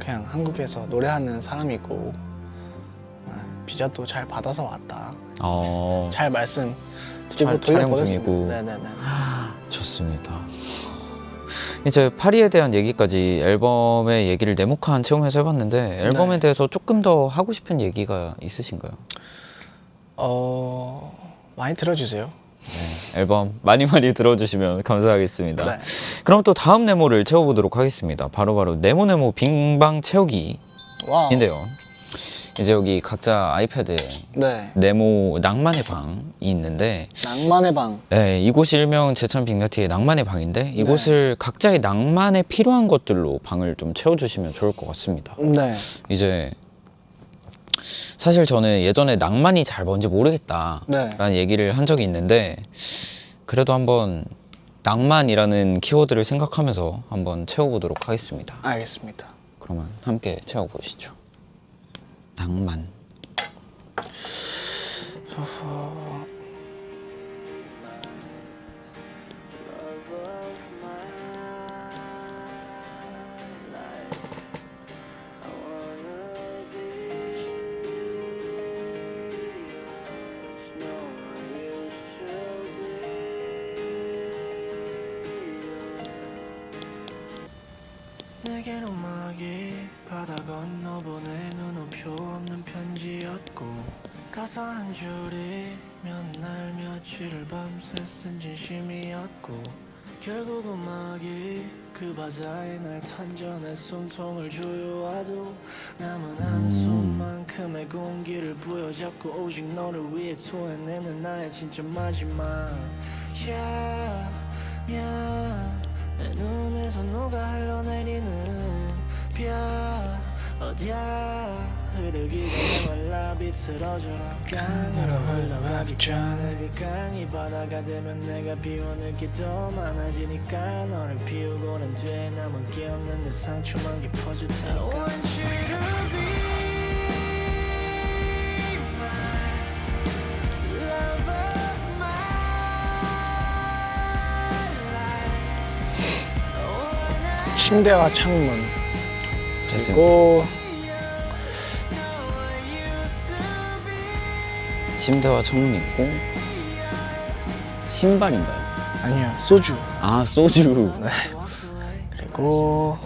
그냥 한국에서 노래하는 사람이고 비자도 잘 받아서 왔다. 잘 말씀 드리고 촬영 돌려보냈습니다. 중이고. 네네네. 좋습니다. 이제 파리에 대한 얘기까지 앨범의 얘기를 네모칸 채용해서 해봤는데 앨범에 네. 대해서 조금 더 하고 싶은 얘기가 있으신가요? 많이 들어주세요. 네, 앨범 많이 들어주시면 감사하겠습니다. 네. 그럼 또 다음 네모를 채워보도록 하겠습니다. 바로 네모 빙방 채우기인데요. 와. 이제 여기 각자 아이패드에 네. 네모 낭만의 방이 있는데 낭만의 방. 네, 이곳이 일명 제천 빅나티의 낭만의 방인데 이곳을 각자의 낭만에 필요한 것들로 방을 좀 채워주시면 좋을 것 같습니다. 네. 이제 사실 저는 예전에 낭만이 잘 뭔지 모르겠다라는 네. 얘기를 한 적이 있는데 그래도 한번 낭만이라는 키워드를 생각하면서 한번 채워보도록 하겠습니다. 알겠습니다. 그러면 함께 채워보시죠. 낭만. 내겐 음악이 바다 건너 보내는 우표 없는 편지였고 가사 한 줄이 몇 날 며칠을 밤새 쓴 진심이었고 결국 음악이 그 바다에 날 던져내 숨통을 조여와도 남은 한숨만큼의 공기를 부여잡고 오직 너를 위해 토해내는 나의 진짜 마지막 내 눈에서 녹아 흘러내리는 별 어디야 흐르기 전에 말라 비틀어져라 강으로 흘러가기 전에 그 강이 바다가 되면 내가 비워낼 게 더 많아지니까 너를 비우고는 뒤에 남은 게 없는 내 상처만 깊어질 테니까 I want you to be my love of my life. 침대와 창문. 됐습니다. 그리고 침대와 창문 있고 신발인가요? 아니요, 소주. 아, 소주. 그리고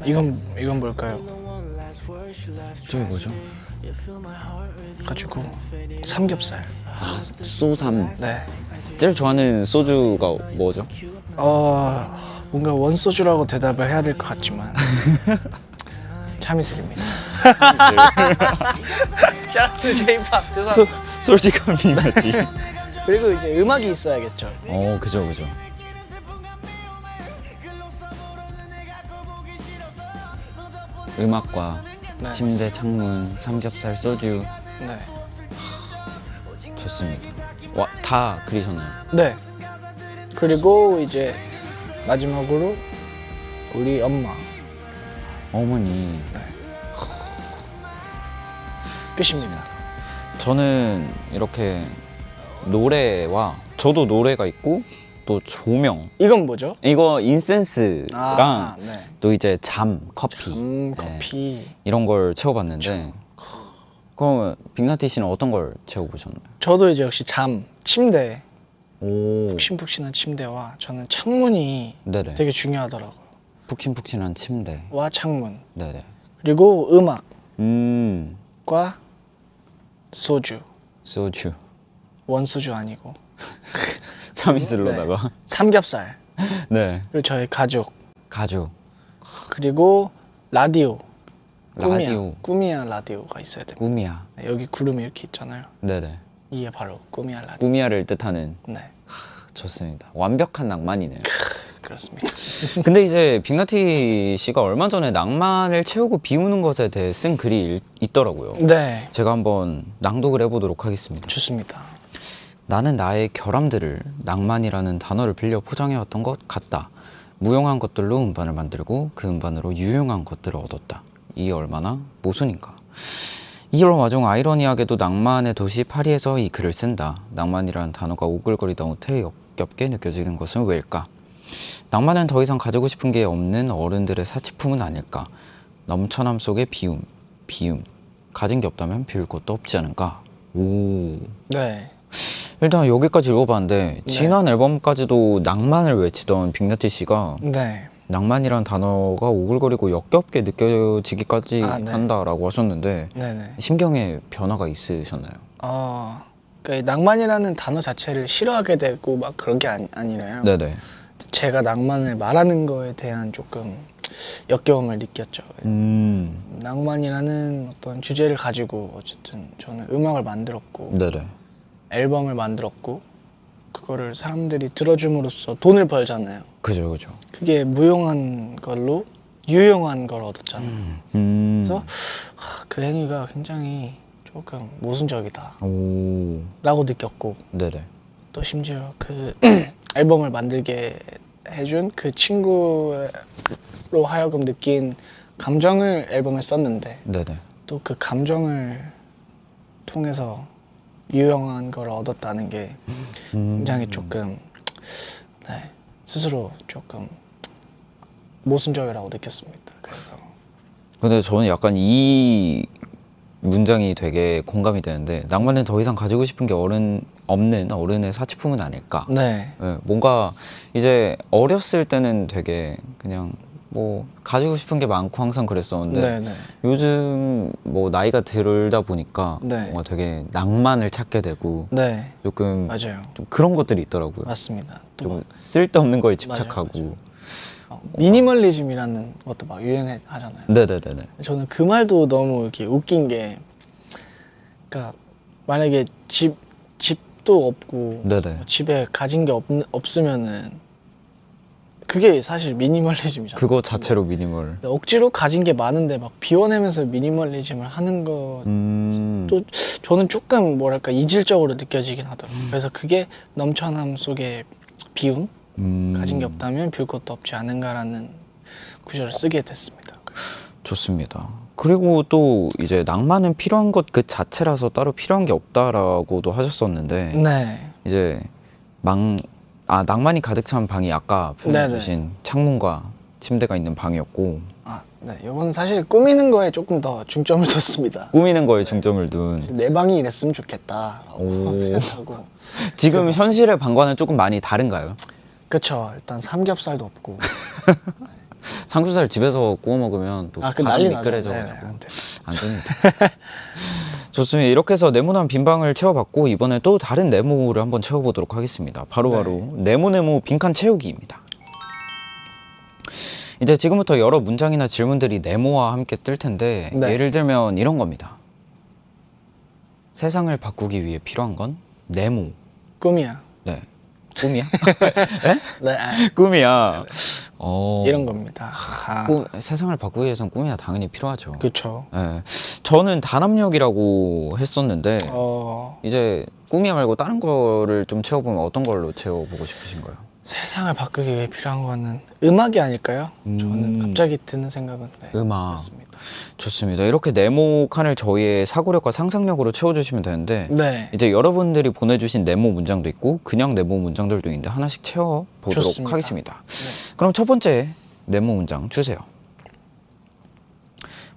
이건 뭘까요? 저기 뭐죠? 가지고 삼겹살. 아, 소삼. 네. 제일 좋아하는 소주가 뭐죠? 뭔가 원소주라고 대답을 해야 될 것 같지만 참이슬입니다. 샤라트 제이팝 죄송합니다. 솔직한 빅나티. 그리고 이제 음악이 있어야겠죠. 그죠. 음악과 네. 침대, 창문, 삼겹살, 소주. 네. 좋습니다. 와, 다 그리셨나요? 네. 그리고 이제 마지막으로 우리 엄마. 어머니. 끝입니다. 저는 이렇게 노래와 저도 노래가 있고 또 조명. 이건 뭐죠? 이거 인센스랑 네. 또 이제 커피. 네. 커피. 이런 걸 채워봤는데 그럼 빅나티 씨는 어떤 걸 채워보셨나요? 저도 이제 역시 침대. 오, 푹신푹신한 침대와 저는 창문이 네네. 되게 중요하더라고요. 푹신푹신한 침대. 와 창문. 네네. 그리고 음악과 소주. 소주. 원소주 아니고 참이슬로다가. 삼겹살. 네. 그리고 저희 가족. 그리고 라디오. 라디오. 꾸미야 라디오가 있어야 됩니다. 꾸미야. 네, 여기 구름이 이렇게 있잖아요. 네네. 이게 바로 꾸미야 라디오. 꾸미야를 뜻하는. 네. 좋습니다. 완벽한 낭만이네요. 그렇습니다. 근데 이제 빅나티 씨가 얼마 전에 낭만을 채우고 비우는 것에 대해 쓴 글이 있더라고요. 네, 제가 한번 낭독을 해보도록 하겠습니다. 좋습니다. 나는 나의 결함들을 낭만이라는 단어를 빌려 포장해왔던 것 같다. 무용한 것들로 음반을 만들고 그 음반으로 유용한 것들을 얻었다. 이게 얼마나 모순인가. 2월 와중 아이러니하게도 낭만의 도시 파리에서 이 글을 쓴다. 낭만이라는 단어가 오글거리다 못해 역겹게 느껴지는 것은 왜일까? 낭만은 더 이상 가지고 싶은 게 없는 어른들의 사치품은 아닐까? 넘쳐남 속의 비움. 가진 게 없다면 비울 것도 없지 않은가? 오. 네, 일단 여기까지 읽어봤는데 네. 지난 앨범까지도 낭만을 외치던 빅나티 씨가 네, 낭만이란 단어가 오글거리고 역겹게 느껴지기까지 네. 한다라고 하셨는데 네네. 심경의 변화가 있으셨나요? 그러니까 낭만이라는 단어 자체를 싫어하게 되고 막 그런 게 아니라요. 네네. 제가 낭만을 말하는 거에 대한 조금 역겨움을 느꼈죠. 낭만이라는 어떤 주제를 가지고 어쨌든 저는 음악을 만들었고 네네. 앨범을 만들었고 그거를 사람들이 들어줌으로써 돈을 벌잖아요. 그죠. 그게 무용한 걸로 유용한 걸 얻었잖아요. 그래서 그 행위가 굉장히 조금 모순적이다 오. 라고 느꼈고 네네. 또 심지어 그 앨범을 만들게 해준 그 친구로 하여금 느낀 감정을 앨범에 썼는데 네네. 또 그 감정을 통해서 유용한 걸 얻었다는 게 굉장히 조금 네, 스스로 조금 모순적이라고 느꼈습니다. 그래서 근데 저는 약간 이 문장이 되게 공감이 되는데 낭만은 더 이상 가지고 싶은 게 없는 어른의 사치품은 아닐까. 네, 네, 뭔가 이제 어렸을 때는 되게 그냥 뭐 가지고 싶은 게 많고 항상 그랬었는데 네, 네, 요즘 뭐 나이가 들다 보니까 네. 뭔가 되게 낭만을 찾게 되고 네, 조금 맞아요. 좀 그런 것들이 있더라고요. 맞습니다. 또 좀 쓸데없는 거에 집착하고. 미니멀리즘이라는 것도 막 유행하잖아요. 네네네네. 저는 그 말도 너무 이렇게 웃긴 게, 그러니까 만약에 집도 없고 네네. 집에 가진 게 없으면은 그게 사실 미니멀리즘이잖아요. 그거 자체로 미니멀. 억지로 가진 게 많은데 막 비워내면서 미니멀리즘을 하는 것도 저는 조금 뭐랄까 이질적으로 느껴지긴 하더라고요. 그래서 그게 넘쳐남 속의 비움, 가진 게 없다면 비울 것도 없지 않은가라는 구절을 쓰게 됐습니다. 좋습니다. 그리고 또 이제 낭만은 필요한 것 그 자체라서 따로 필요한 게 없다라고도 하셨었는데 네, 이제 낭만이 가득 찬 방이 아까 표현해주신 창문과 침대가 있는 방이었고 네, 이건 사실 꾸미는 거에 조금 더 중점을 뒀습니다. 꾸미는 거에 중점을 둔. 내 방이 이랬으면 좋겠다라고 오. 생각하고. 지금 현실의 방과는 조금 많이 다른가요? 그쵸. 일단 삼겹살도 없고. 삼겹살 집에서 구워 먹으면 또 그 바람 난리 나죠. 미끄러져가지고 네, 네. 안 됩니다. 좋습니다. 이렇게 해서 네모난 빈방을 채워봤고 이번에 또 다른 네모를 한번 채워보도록 하겠습니다. 바로 네모 빈칸 채우기입니다. 이제 지금부터 여러 문장이나 질문들이 네모와 함께 뜰 텐데 네. 예를 들면 이런 겁니다. 세상을 바꾸기 위해 필요한 건 네모. 꿈이야. 네. 꿈이야? 네, 꿈이야. 이런 겁니다. 세상을 바꾸기 위해선 꿈이야 당연히 필요하죠. 그렇죠. 네. 저는 단합력이라고 했었는데 이제 꿈이야 말고 다른 거를 좀 채워보면 어떤 걸로 채워보고 싶으신가요? 세상을 바꾸기 위해 필요한 거는 음악이 아닐까요? 저는 갑자기 드는 생각은 음악. 그렇습니다. 좋습니다. 이렇게 네모 칸을 저희의 사고력과 상상력으로 채워주시면 되는데 네, 이제 여러분들이 보내주신 네모 문장도 있고 그냥 네모 문장들도 있는데 하나씩 채워보도록 좋습니다. 하겠습니다. 네. 그럼 첫 번째 네모 문장 주세요.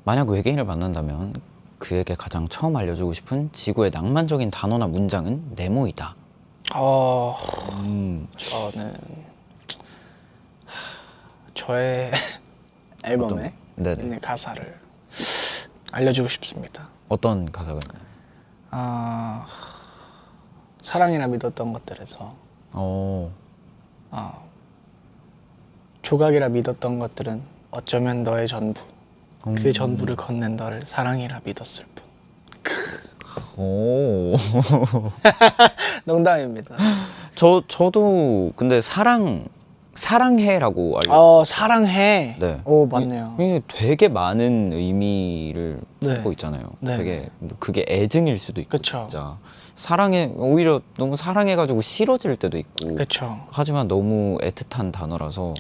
만약 외계인을 만난다면 그에게 가장 처음 알려주고 싶은 지구의 낭만적인 단어나 문장은 네모이다. 저는 저의 앨범에 네네. 있는 가사를 알려주고 싶습니다. 어떤 가사가 있나요? 사랑이라 믿었던 것들에서 어, 조각이라 믿었던 것들은 어쩌면 너의 전부. 그 전부를 건넨 너를 사랑이라 믿었을 뿐. 오. 농담입니다. 저도 근데 사랑해라고 알고. 사랑해. 네. 오, 맞네요. 이게 되게 많은 의미를 네. 품고 있잖아요. 네. 되게 그게 애증일 수도 있고 그쵸. 진짜 사랑해 오히려 너무 사랑해가지고 싫어질 때도 있고. 그렇죠. 하지만 너무 애틋한 단어라서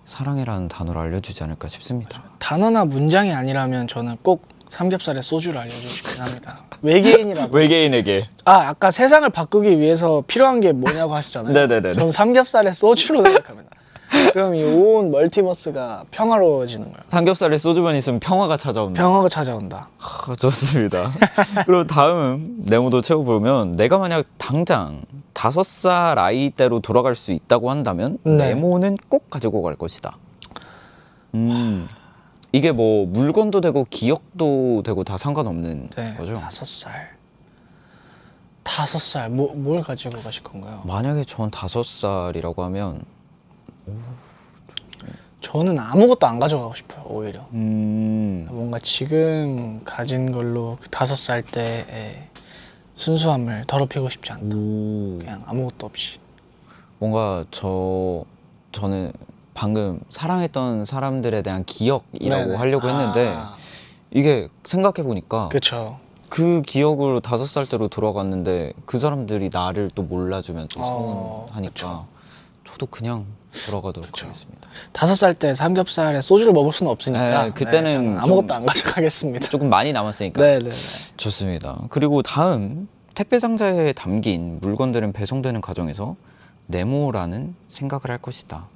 사랑해라는 단어를 알려주지 않을까 싶습니다. 단어나 문장이 아니라면 저는 꼭 삼겹살에 소주를 알려주고 싶긴 합니다. 외계인이라고. 외계인에게. 아까 세상을 바꾸기 위해서 필요한 게 뭐냐고 하시잖아요. 네네네. 저는 삼겹살에 소주로 생각합니다. 그럼 이 온 멀티버스가 평화로워지는 거예요. 삼겹살에 소주만 있으면 평화가 찾아온다. 평화가 찾아온다. 좋습니다. 그리고 다음 네모도 채워보면 내가 만약 당장 5살 아이 때로 돌아갈 수 있다고 한다면 네. 네모는 꼭 가지고 갈 것이다. 이게 뭐 물건도 되고 기억도 되고 다 상관없는 네. 거죠. 5살. 뭘 가지고 가실 건가요? 만약에 전 5살이라고 하면 저는 아무것도 안 가져가고 싶어요. 오히려. 음, 뭔가 지금 가진 걸로 그 5살 때의 순수함을 더럽히고 싶지 않다. 그냥 아무것도 없이. 뭔가 저는 방금 사랑했던 사람들에 대한 기억이라고 네네. 하려고 했는데 이게 생각해 보니까 그렇죠. 그 기억으로 5살 때로 돌아갔는데 그 사람들이 나를 또 몰라주면 또 서운하니까 그쵸. 저도 그냥 돌아가도록 그쵸. 하겠습니다. 5살 때 삼겹살에 소주를 먹을 수는 없으니까. 네, 그때는 저는 아무것도 좀- 안 가져가겠습니다. 조금 많이 남았으니까 네네. 좋습니다. 그리고 다음 택배 상자에 담긴 물건들은 배송되는 과정에서 네모라는 생각을 할 것이다.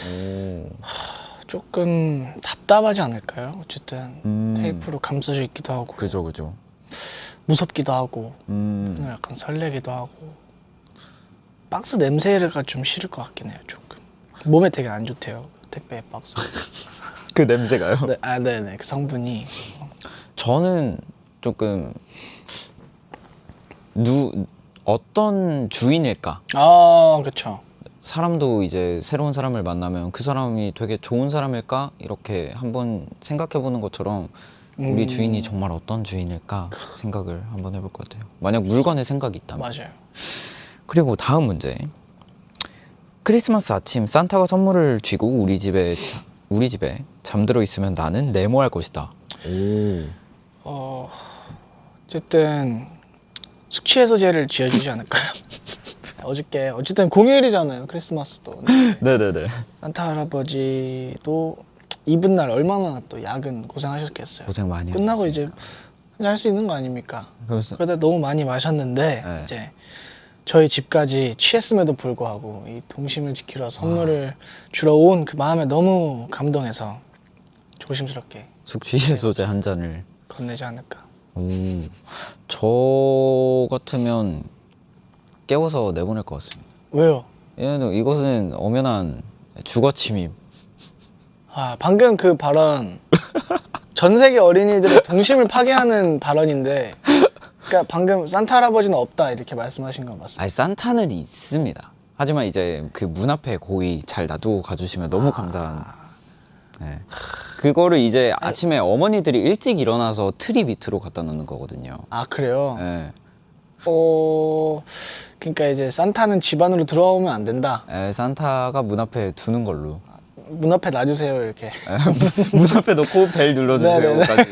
오. 조금 답답하지 않을까요? 어쨌든 테이프로 감싸져 있기도 하고 그죠. 무섭기도 하고 약간 설레기도 하고 박스 냄새가 좀 싫을 것 같긴 해요. 조금 몸에 되게 안 좋대요. 택배 박스. 그 냄새가요? 네, 네네. 그 성분이 저는 조금 어떤 주인일까? 그렇죠. 사람도 이제 새로운 사람을 만나면 그 사람이 되게 좋은 사람일까? 이렇게 한번 생각해 보는 것처럼 우리 주인이 정말 어떤 주인일까 생각을 한번 해볼 것 같아요. 만약 물건에 생각이 있다면. 맞아요. 그리고 다음 문제. 크리스마스 아침 산타가 선물을 쥐고 우리 집에 잠들어 있으면 나는 네모할 것이다. 어쨌든 숙취 해소제를 지어주지 않을까요? 어저께 어쨌든 공휴일이잖아요. 크리스마스도. 네네네. 산타 할아버지도 이분 날 얼마나 또 야근 고생하셨겠어요. 고생 많이 끝나고 하셨습니다. 이제 한잔 할 수 있는 거 아닙니까? 그래서 그러다 너무 많이 마셨는데 네. 이제 저희 집까지 취했음에도 불구하고 이 동심을 지키러 선물을 주러 온 그 마음에 너무 감동해서 조심스럽게 숙취 해소제 한 잔을. 건네지 않을까. 저 같으면 깨워서 내보낼 것 같습니다. 왜요? 얘는 이것은 엄연한 주거 침입. 방금 그 발언 전 세계 어린이들의 동심을 파괴하는 발언인데, 그러니까 방금 산타 할아버지는 없다 이렇게 말씀하신 거 맞습니다. 아니 산타는 있습니다. 하지만 이제 그 문 앞에 고이 잘 놔두고 가주시면 너무 감사한. 네. 그거를 이제 아침에 어머니들이 일찍 일어나서 트리 밑으로 갖다 놓는 거거든요. 그래요? 네. 그러니까 이제 산타는 집 안으로 들어오면 안 된다. 네, 산타가 문 앞에 두는 걸로. 문 앞에 놔주세요 이렇게. 문 앞에 놓고 벨 눌러주세요까지.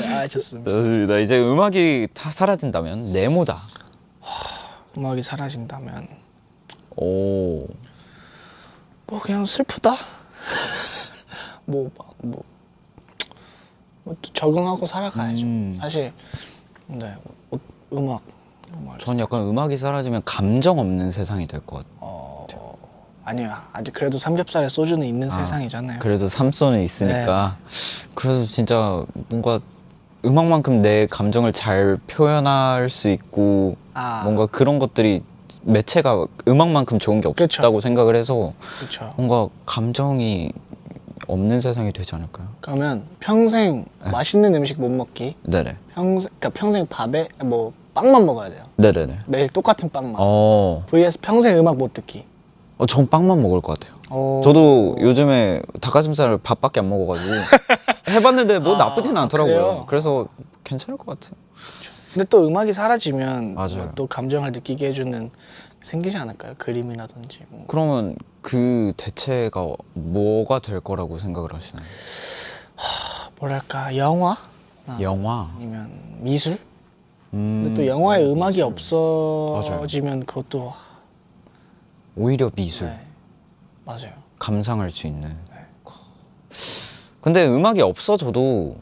네, 좋습니다. 나 이제 음악이 다 사라진다면 네모다. 음악이 사라진다면 오. 뭐 그냥 슬프다. 뭐 또 적응하고 살아가야죠. 사실 네 음악 정말 전 약간 음악이 사라지면 감정 없는 세상이 될 것 같아요. 아니요 아직 그래도 삼겹살에 소주는 있는 세상이잖아요. 그래도 삼선에 있으니까. 그래도 진짜 뭔가 음악만큼 내 감정을 잘 표현할 수 있고 뭔가 그런 것들이 매체가 음악만큼 좋은 게 없다고 그쵸. 생각을 해서 그렇죠. 뭔가 감정이 없는 세상이 되지 않을까요? 그러면 평생 맛있는 음식 못 먹기. 네네. 그러니까 평생 밥에 뭐 빵만 먹어야 돼요. 네네네. 매일 똑같은 빵만. 어, vs 평생 음악 못 듣기. 전 빵만 먹을 것 같아요. 저도 요즘에 닭가슴살 밥밖에 안 먹어가지고 해봤는데 뭐 나쁘진 않더라고요. 그래요? 그래서 괜찮을 것 같아요. 근데 또 음악이 사라지면 맞아요. 뭔가 또 감정을 느끼게 해주는 생기지 않을까요? 그림이라든지. 뭐. 그러면 그 대체가 뭐가 될 거라고 생각을 하시나요? 뭐랄까 영화? 영화. 아니면 미술? 근데 또 영화에 음악이 없어지면 그것도 오히려 미술. 네, 맞아요. 감상할 수 있는. 근데 음악이 없어져도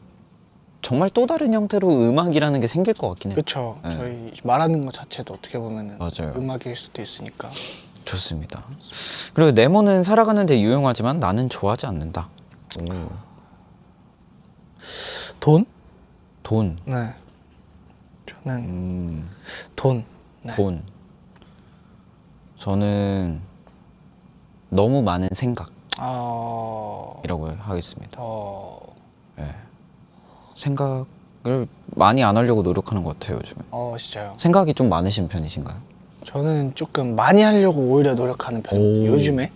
정말 또 다른 형태로 음악이라는 게 생길 것 같긴 해요. 그렇죠. 네. 저희 말하는 것 자체도 어떻게 보면은 맞아요. 음악일 수도 있으니까. 좋습니다. 그리고 네모는 살아가는데 유용하지만 나는 좋아하지 않는다. 오. 돈? 돈. 네. 저는 돈. 네. 돈. 저는 너무 많은 생각이라고 하겠습니다. 네. 생각을 많이 안 하려고 노력하는 것 같아요, 요즘에. 진짜요. 생각이 좀 많으신 편이신가요? 저는 조금 많이 하려고 오히려 노력하는 편이에요. 오. 요즘에.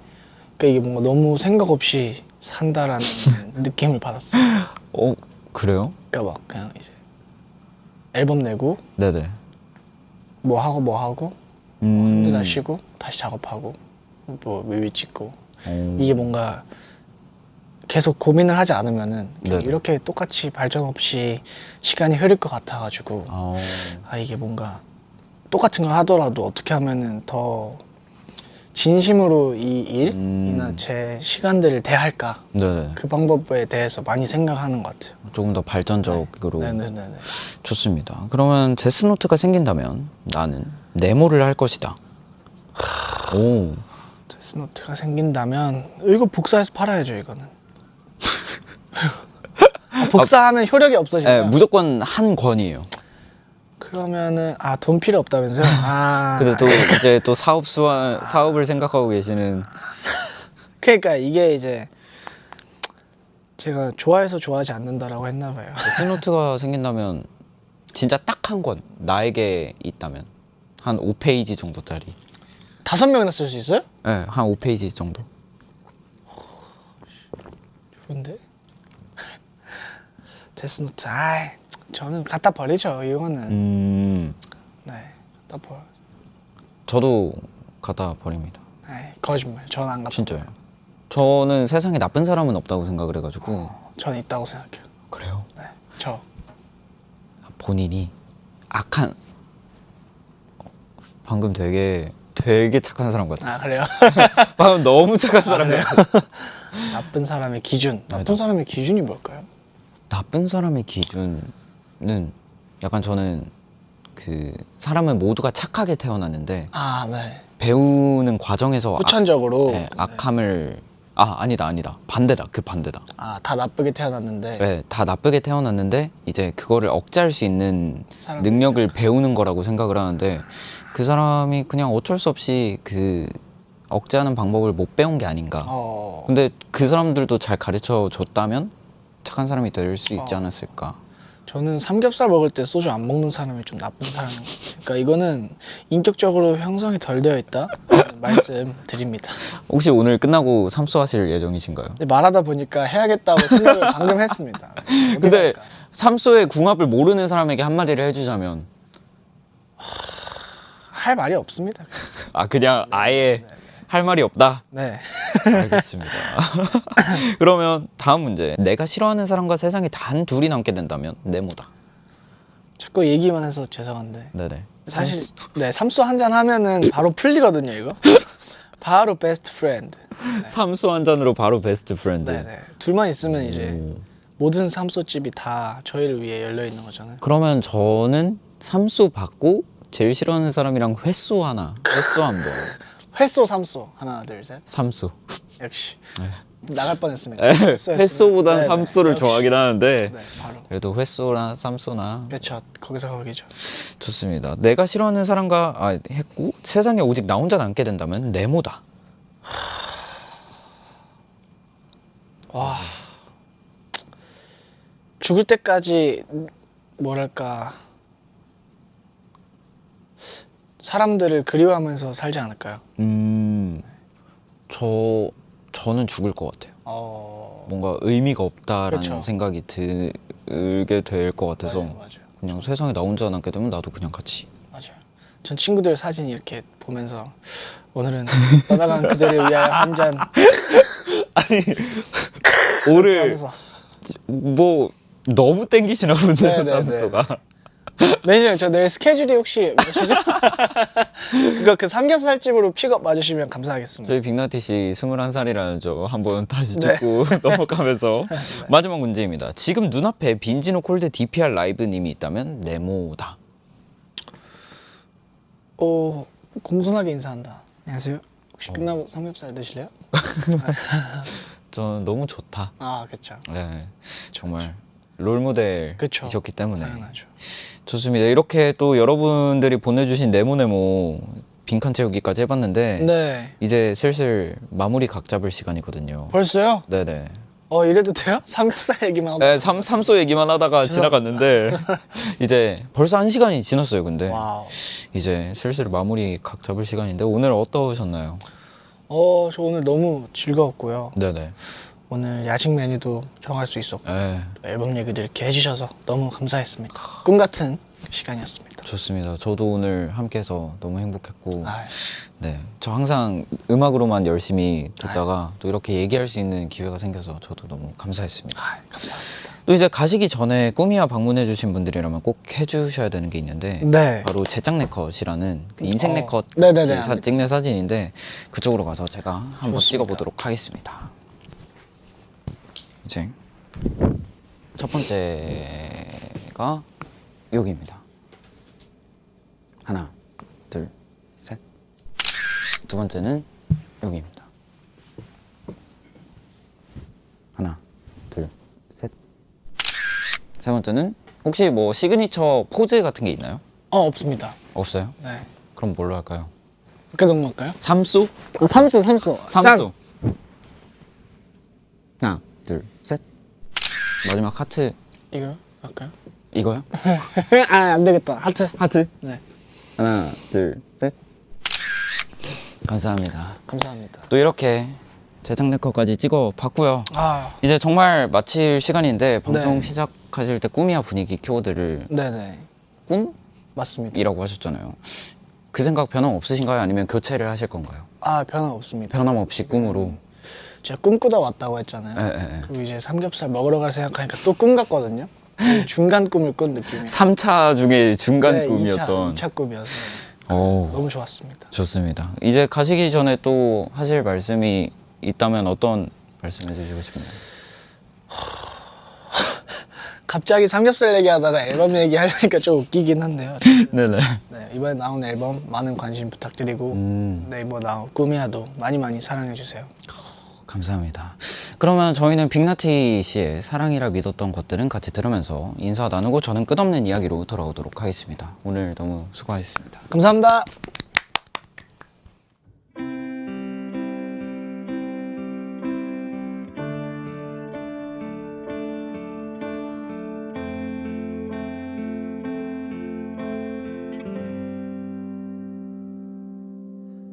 그러니까 이게 뭔가 너무 생각 없이 산다라는 느낌을 받았어요. 그래요? 그러니까 막 그냥 이제 앨범 내고 네네. 뭐 하고 한두 달 쉬고 다시 작업하고 뭐 뮤비 찍고 이게 뭔가 계속 고민을 하지 않으면은 그냥 네네. 이렇게 똑같이 발전 없이 시간이 흐를 것 같아가지고 이게 뭔가 똑같은 걸 하더라도 어떻게 하면은 더 진심으로 이 일이나 제 시간들을 대할까 네네. 그 방법에 대해서 많이 생각하는 것 같아요. 조금 더 발전적으로. 네네네. 좋습니다. 그러면 데스노트가 생긴다면 나는 네모를 할 것이다. 오. 데스노트가 생긴다면 이거 복사해서 팔아야죠 이거는. 복사하면 효력이 없어진다. 네, 무조건 한 권이에요. 그러면은 돈 필요 없다면서요? 근데 또 이제 또 사업을 생각하고 계시는. 그러니까 이게 이제 제가 좋아해서 좋아하지 않는다라고 했나 봐요. 데스노트가 생긴다면 진짜 딱 한 권 나에게 있다면 한 5페이지 정도짜리. 5명이나 쓸 수 있어요? 네, 한 5페이지 정도. 좋은데? 데스노트 저는 갖다 버리죠 이거는. 네, 갖다 버려. 저도 갖다 버립니다. 거짓말. 저는 안 갖다. 진짜요. 저는 세상에 나쁜 사람은 없다고 생각을 해가지고. 저는 있다고 생각해요. 그래요? 네, 저. 본인이 악한. 방금 되게 착한 사람 같았어. 그래요? 방금 너무 착한 사람 같았어. 나쁜 사람의 기준. 나쁜 사람의 기준이 뭘까요? 나쁜 사람의 기준은 약간 저는 그 사람은 모두가 착하게 태어났는데 네. 배우는 과정에서 후천적으로. 악함을 아니다 반대다. 그 반대다. 다 나쁘게 태어났는데. 네, 다 나쁘게 태어났는데 이제 그거를 억제할 수 있는 사람들이 능력을 배우는 거라고 생각을 하는데 그 사람이 그냥 어쩔 수 없이 그 억제하는 방법을 못 배운 게 아닌가. 근데 그 사람들도 잘 가르쳐 줬다면 착한 사람이 될 수 있지 않았을까. 저는 삼겹살 먹을 때 소주 안 먹는 사람이 좀 나쁜 사람인 것 같아요. 그러니까 이거는 인격적으로 형성이 덜 되어 있다 말씀드립니다. 혹시 오늘 끝나고 삼수하실 예정이신가요? 근데 말하다 보니까 해야겠다고 생각을 방금 했습니다. 근데 삼수의 궁합을 모르는 사람에게 한마디를 해주자면 할 말이 없습니다. 그냥 아예 할 말이 없다? 네. 알겠습니다. 그러면 다음 문제. 내가 싫어하는 사람과 세상에 단 둘이 남게 된다면 네모다. 자꾸 얘기만 해서 죄송한데 네네. 사실 삼수 한 잔 하면은 바로 풀리거든요 이거. 바로 베스트 프렌드. 삼수 한 잔으로 바로 베스트 프렌드. 네네. 둘만 있으면 이제 모든 삼수집이 다 저희를 위해 열려 있는 거잖아요. 그러면 저는 삼수 받고 제일 싫어하는 사람이랑 횟수 한 번. 횟소 삼소 하나 둘 셋. 삼수. 역시 나갈 뻔했습니다. 횟수보단 네네. 삼수를 역시. 좋아하긴 하는데 네, 바로. 그래도 횟수나 삼수나 그렇죠. 거기서 거기죠. 좋습니다. 내가 싫어하는 사람과 했고 세상에 오직 나 혼자 남게 된다면 네모다. 와. 죽을 때까지 뭐랄까 사람들을 그리워하면서 살지 않을까요? 저는 죽을 것 같아요. 뭔가 의미가 없다라는 그쵸. 생각이 들게 될 것 같아서 맞아요. 그냥 세상에 나 혼자 남게 되면 나도 그냥 같이. 맞아요. 전 친구들 사진 이렇게 보면서 오늘은 떠나간 그대를 위하여 한 잔 오를 하면서 뭐 너무 땡기시나 본데요, 네네네. 삼소가. 매니저님 저 내일 스케줄이 혹시 몇시죠? 그거 그 삼겹살집으로 픽업 와주시면 감사하겠습니다. 저희 빅나티 씨 21살이라는 저 한번 다시 네. 짚고 넘어가면서 마지막 문제입니다. 지금 눈앞에 빈지노 콜드 DPR 라이브님이 있다면 네모다. 오 공손하게 인사한다. 안녕하세요. 혹시 끝나고 삼겹살 드실래요? 저는 너무 좋다. 아 그렇죠. 네, 정말 롤모델이셨기 때문에 당연하죠. 좋습니다. 이렇게 또 여러분들이 보내주신 네모네모 빈칸 채우기까지 해봤는데 네. 이제 슬슬 마무리 각 잡을 시간이거든요. 벌써요? 네네. 이래도 돼요? 삼겹살 얘기만 하고. 네, 삼소 얘기만 하다가 지나갔는데 이제 벌써 1시간이 지났어요. 근데 와우. 이제 슬슬 마무리 각 잡을 시간인데 오늘 어떠셨나요? 저 오늘 너무 즐거웠고요. 네네. 오늘 야식 메뉴도 정할 수 있었고 네, 앨범 얘기들 이렇게 해주셔서 너무 감사했습니다. 꿈 같은 시간이었습니다. 좋습니다. 저도 오늘 함께해서 너무 행복했고 아, 네, 저 항상 음악으로만 열심히 듣다가 또 이렇게 얘기할 수 있는 기회가 생겨서 저도 너무 감사했습니다. 감사합니다. 또 이제 가시기 전에 꿈이야 방문해주신 분들이라면 꼭 해주셔야 되는 게 있는데 네. 바로 제작 네컷이라는 그 인생 네컷 네네네. 같이 찍는 사진인데 그쪽으로 가서 제가 한번 좋습니다. 찍어보도록 하겠습니다. 이제 첫 번째가 여기입니다. 하나, 둘, 셋. 두 번째는 여기입니다. 하나, 둘, 셋. 세 번째는 혹시 뭐 시그니처 포즈 같은 게 있나요? 없습니다. 없어요? 네. 그럼 뭘로 할까요? 어떻게 넘어갈까요? 삼수? 삼수. 삼수. 하나, 둘, 셋. 마지막 하트. 이거 할까요? 이거요? 안 되겠다. 하트. 하트. 네. 하나, 둘, 셋. 감사합니다. 감사합니다. 또 이렇게 제작 네컷까지 찍어봤고요. 이제 정말 마칠 시간인데 방송 네. 시작하실 때 꿈이야 분위기 키워드를 네네. 꿈이라고 맞습니다. 하셨잖아요. 그 생각 변함 없으신가요? 아니면 교체를 하실 건가요? 변화 없습니다. 변함 없이 꿈으로. 제가 꿈꾸다 왔다고 했잖아요. 네. 그리고 이제 삼겹살 먹으러 갈 생각하니까 또 꿈 같거든요. 중간 꿈을 꾼 느낌이에요. 3차 중에 중간 네, 꿈이었던. 2차 꿈이어서 오, 너무 좋았습니다. 좋습니다. 이제 가시기 전에 또 하실 말씀이 있다면 어떤 말씀 해주시고 싶나요? 갑자기 삼겹살 얘기하다가 앨범 얘기하려니까 좀 웃기긴 한데요. 네네. 네, 이번에 나온 앨범 많은 관심 부탁드리고 네이버 나온 꿈이야도 많이 사랑해주세요. 감사합니다. 그러면 저희는 빅나티 씨의 사랑이라 믿었던 것들은 같이 들으면서 인사 나누고 저는 끝없는 이야기로 돌아오도록 하겠습니다. 오늘 너무 수고하셨습니다. 감사합니다.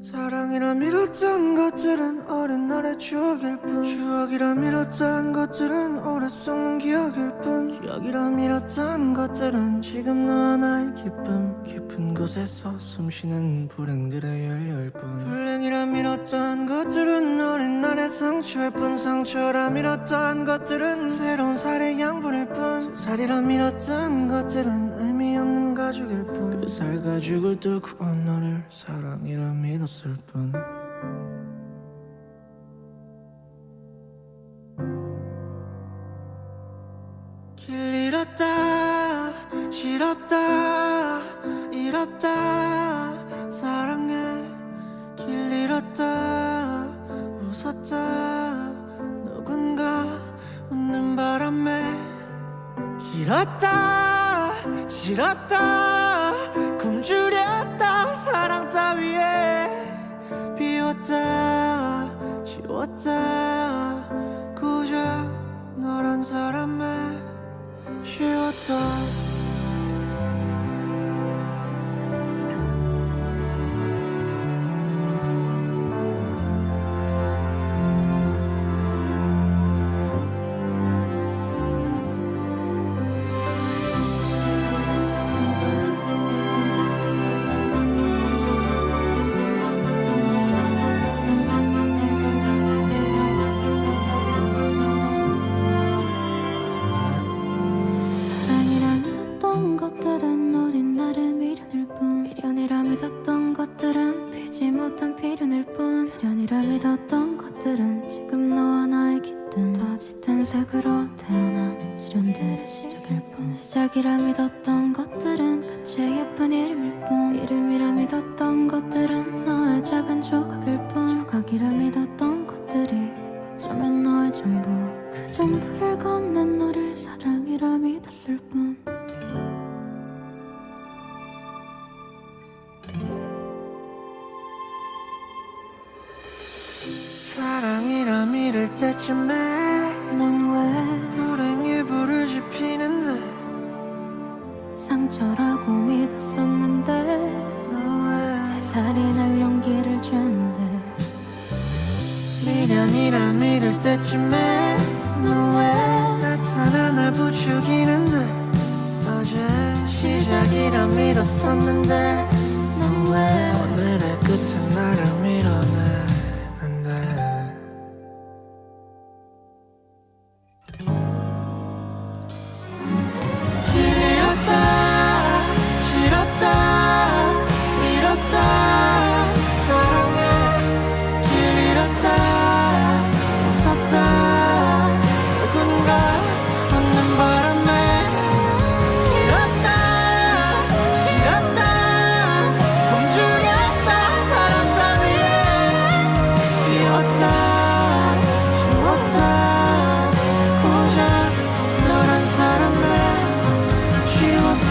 사랑이라 믿었던 것들은 어린 날의 추억일 뿐 추억이라 믿었던 것들은 오래 썩는 기억일 뿐 기억이라 믿었던 것들은 지금 너와 나의 기쁨 깊은 곳에서 숨쉬는 불행들의 열렬 뿐 불행이라 믿었던 것들은 어린 날의 상처일 뿐 상처라 믿었던 것들은 새로운 살의 양분일 뿐 살이라 믿었던 것들은 의미 없는 가죽일 뿐 그 살 가죽을 뚫고 너를 사랑이라 믿었을 뿐 길 잃었다 싫었다 잃었다 사랑해 길 잃었다 웃었다 누군가 웃는 바람에 길었다 싫었다 굶주렸다 사랑 따위에 비웠다 지웠다 그저 너란 사람에 쉬웠다 시작이라 믿었던 것들은 끝의 예쁜 이름일 뿐 이름이라 믿었던 것들은 너의 작은 조각일 뿐 조각이라 믿었던 것들이 어쩌면 너의 전부 그 전부를 건넨 너를 사랑이라 믿었을 뿐 사랑이라 믿을 때쯤에 넌 왜 불행에 불을 지피는데 상처라고 믿었었는데 너의 살살이 날 용기를 주는데 미련이라 믿을 때쯤에 너 왜 나타나 날 부추기는데 어제 시작이라 믿었었는데 너 왜 오늘의 끝은 나를 밀어내는데 길 잃었다 싫었다 잃었다 사랑해 길 잃었다 웃었다 누군가 없는 바람에 잃었다 싫었다 굶주렸다 사람 따위에 비웠다 지웠다 고작 너란 사람에 지웠다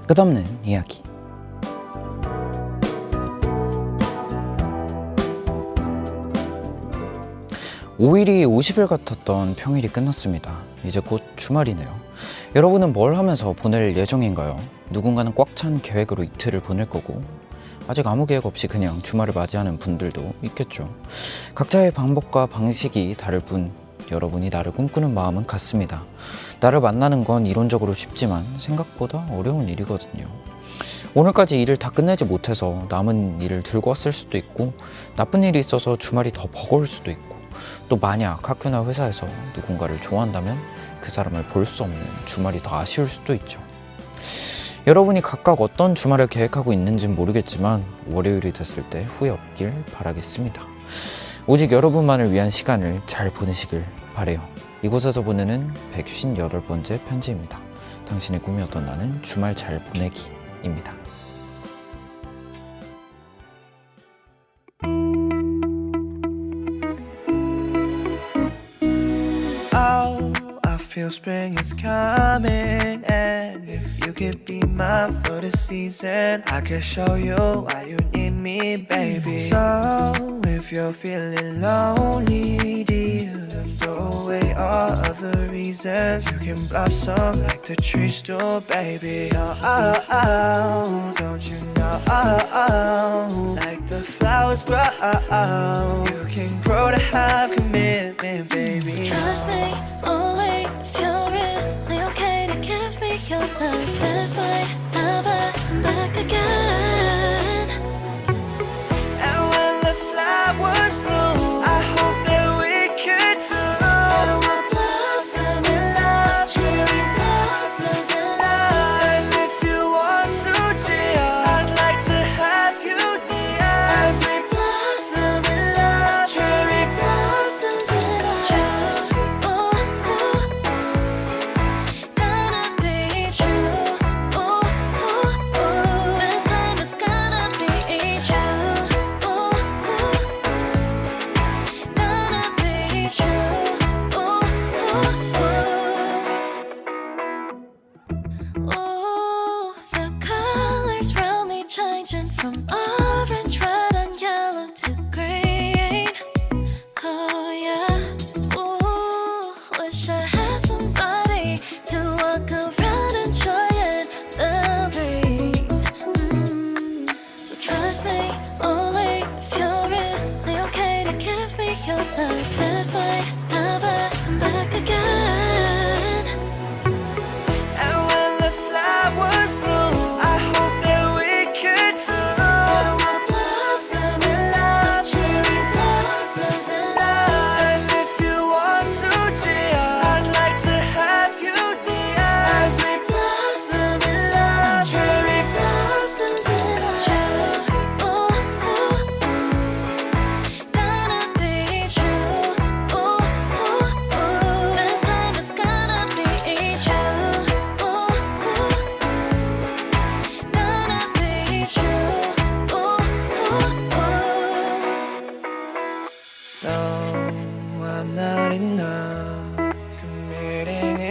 끝없는 이야기. (5일이) (50일) 같았던 평일이 끝났습니다. 이제 곧 주말이네요. 여러분은 뭘 하면서 보낼 예정인가요? 누군가는 꽉 찬 계획으로 이틀을 보낼 거고 아직 아무 계획 없이 그냥 주말을 맞이하는 분들도 있겠죠. 각자의 방법과 방식이 다를 뿐 여러분이 나를 꿈꾸는 마음은 같습니다. 나를 만나는 건 이론적으로 쉽지만 생각보다 어려운 일이거든요. 오늘까지 일을 다 끝내지 못해서 남은 일을 들고 왔을 수도 있고 나쁜 일이 있어서 주말이 더 버거울 수도 있고 또 만약 학교나 회사에서 누군가를 좋아한다면 그 사람을 볼 수 없는 주말이 더 아쉬울 수도 있죠. 여러분이 각각 어떤 주말을 계획하고 있는지는 모르겠지만 월요일이 됐을 때 후회 없길 바라겠습니다. 오직 여러분만을 위한 시간을 잘 보내시길 바래요. 이곳에서 보내는 158번째 편지입니다. 당신의 꿈이었던 나는 주말 잘 보내기입니다. Oh, I feel spring is coming, and if you could be mine for the season, I can show you why you need me, baby. So if you're feeling lonely, dear, then throw away all other reasons. You can blossom like the trees do, baby. Oh, don't you know? Like the flowers grow, you can grow to have commitment, baby. Trust me, only if you're really okay to give me your love. This might never come back again. And when the flowers bloom, I hope that we could do. And we'll blossom in love, cherry blossoms in love. And if you want to, dear, I'd like to have you near. As we blossom in love, cherry blossoms in love. True, gonna be true.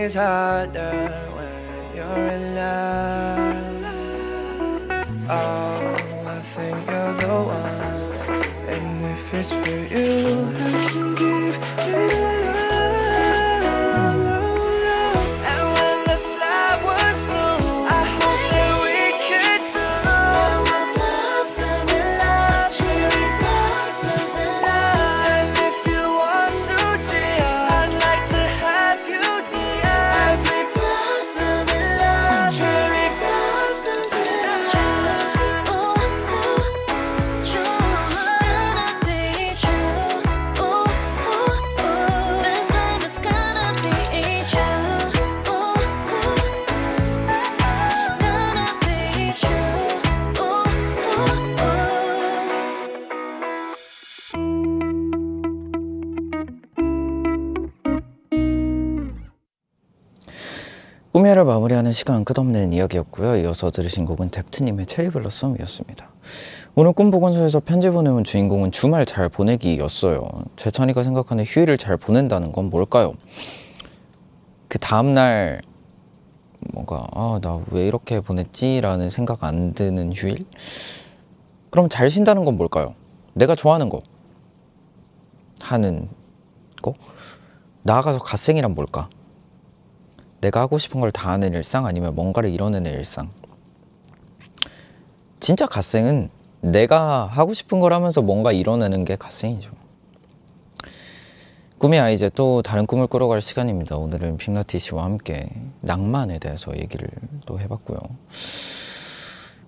is harder when you're in love. Oh, I think you're the one, and if it's for you, I can give it all up. And when the flowers bloom, I hope that we could blossom in love, cherry blossoms in love. As if you want to, dear, I'd like to have you near. As we blossom in love, cherry blossoms in love. True, gonna be true. This time it's gonna be true. Gonna be true. 꿈야를 마무리하는 시간 끝없는 이야기였고요. 이어서 들으신 곡은 뎁트님의 체리블러썸이었습니다. 오늘 꿈보건소에서 편지 보내온 주인공은 주말 잘 보내기였어요. 재찬이가 생각하는 휴일을 잘 보낸다는 건 뭘까요? 그 다음날 뭔가 나 왜 이렇게 보냈지? 라는 생각 안 드는 휴일? 그럼 잘 쉰다는 건 뭘까요? 내가 좋아하는 거 하는 거? 나아가서 갓생이란 뭘까? 내가 하고 싶은 걸 다 하는 일상, 아니면 뭔가를 이뤄내는 일상. 진짜 갓생은 내가 하고 싶은 걸 하면서 뭔가 이뤄내는 게 갓생이죠. 꿈이 이제 또 다른 꿈을 꾸러갈 시간입니다. 오늘은 빅라티 씨와 함께 낭만에 대해서 얘기를 또 해봤고요.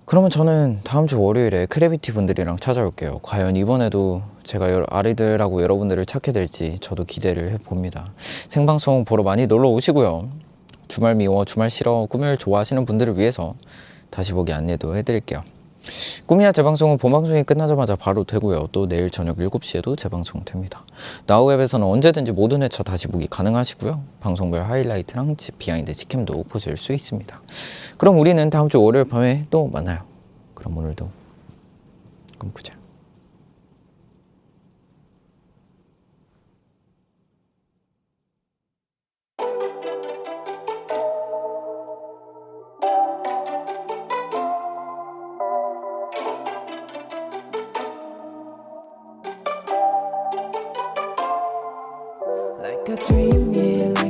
그러면 저는 다음 주 월요일에 크래비티 분들이랑 찾아올게요. 과연 이번에도 제가 아리들하고 여러분들을 찾게 될지 저도 기대를 해봅니다. 생방송 보러 많이 놀러 오시고요. 주말 미워, 주말 싫어, 꿈을 좋아하시는 분들을 위해서 다시 보기 안내도 해드릴게요. 꿈이야 재방송은 본방송이 끝나자마자 바로 되고요. 또 내일 저녁 7시에도 재방송 됩니다. 나우웹에서는 언제든지 모든 회차 다시 보기 가능하시고요. 방송별 하이라이트랑 비하인드 직캠도 보실 수 있습니다. 그럼 우리는 다음 주 월요일 밤에 또 만나요. 그럼 오늘도 꿈꾸자. Like a dream, yeah, like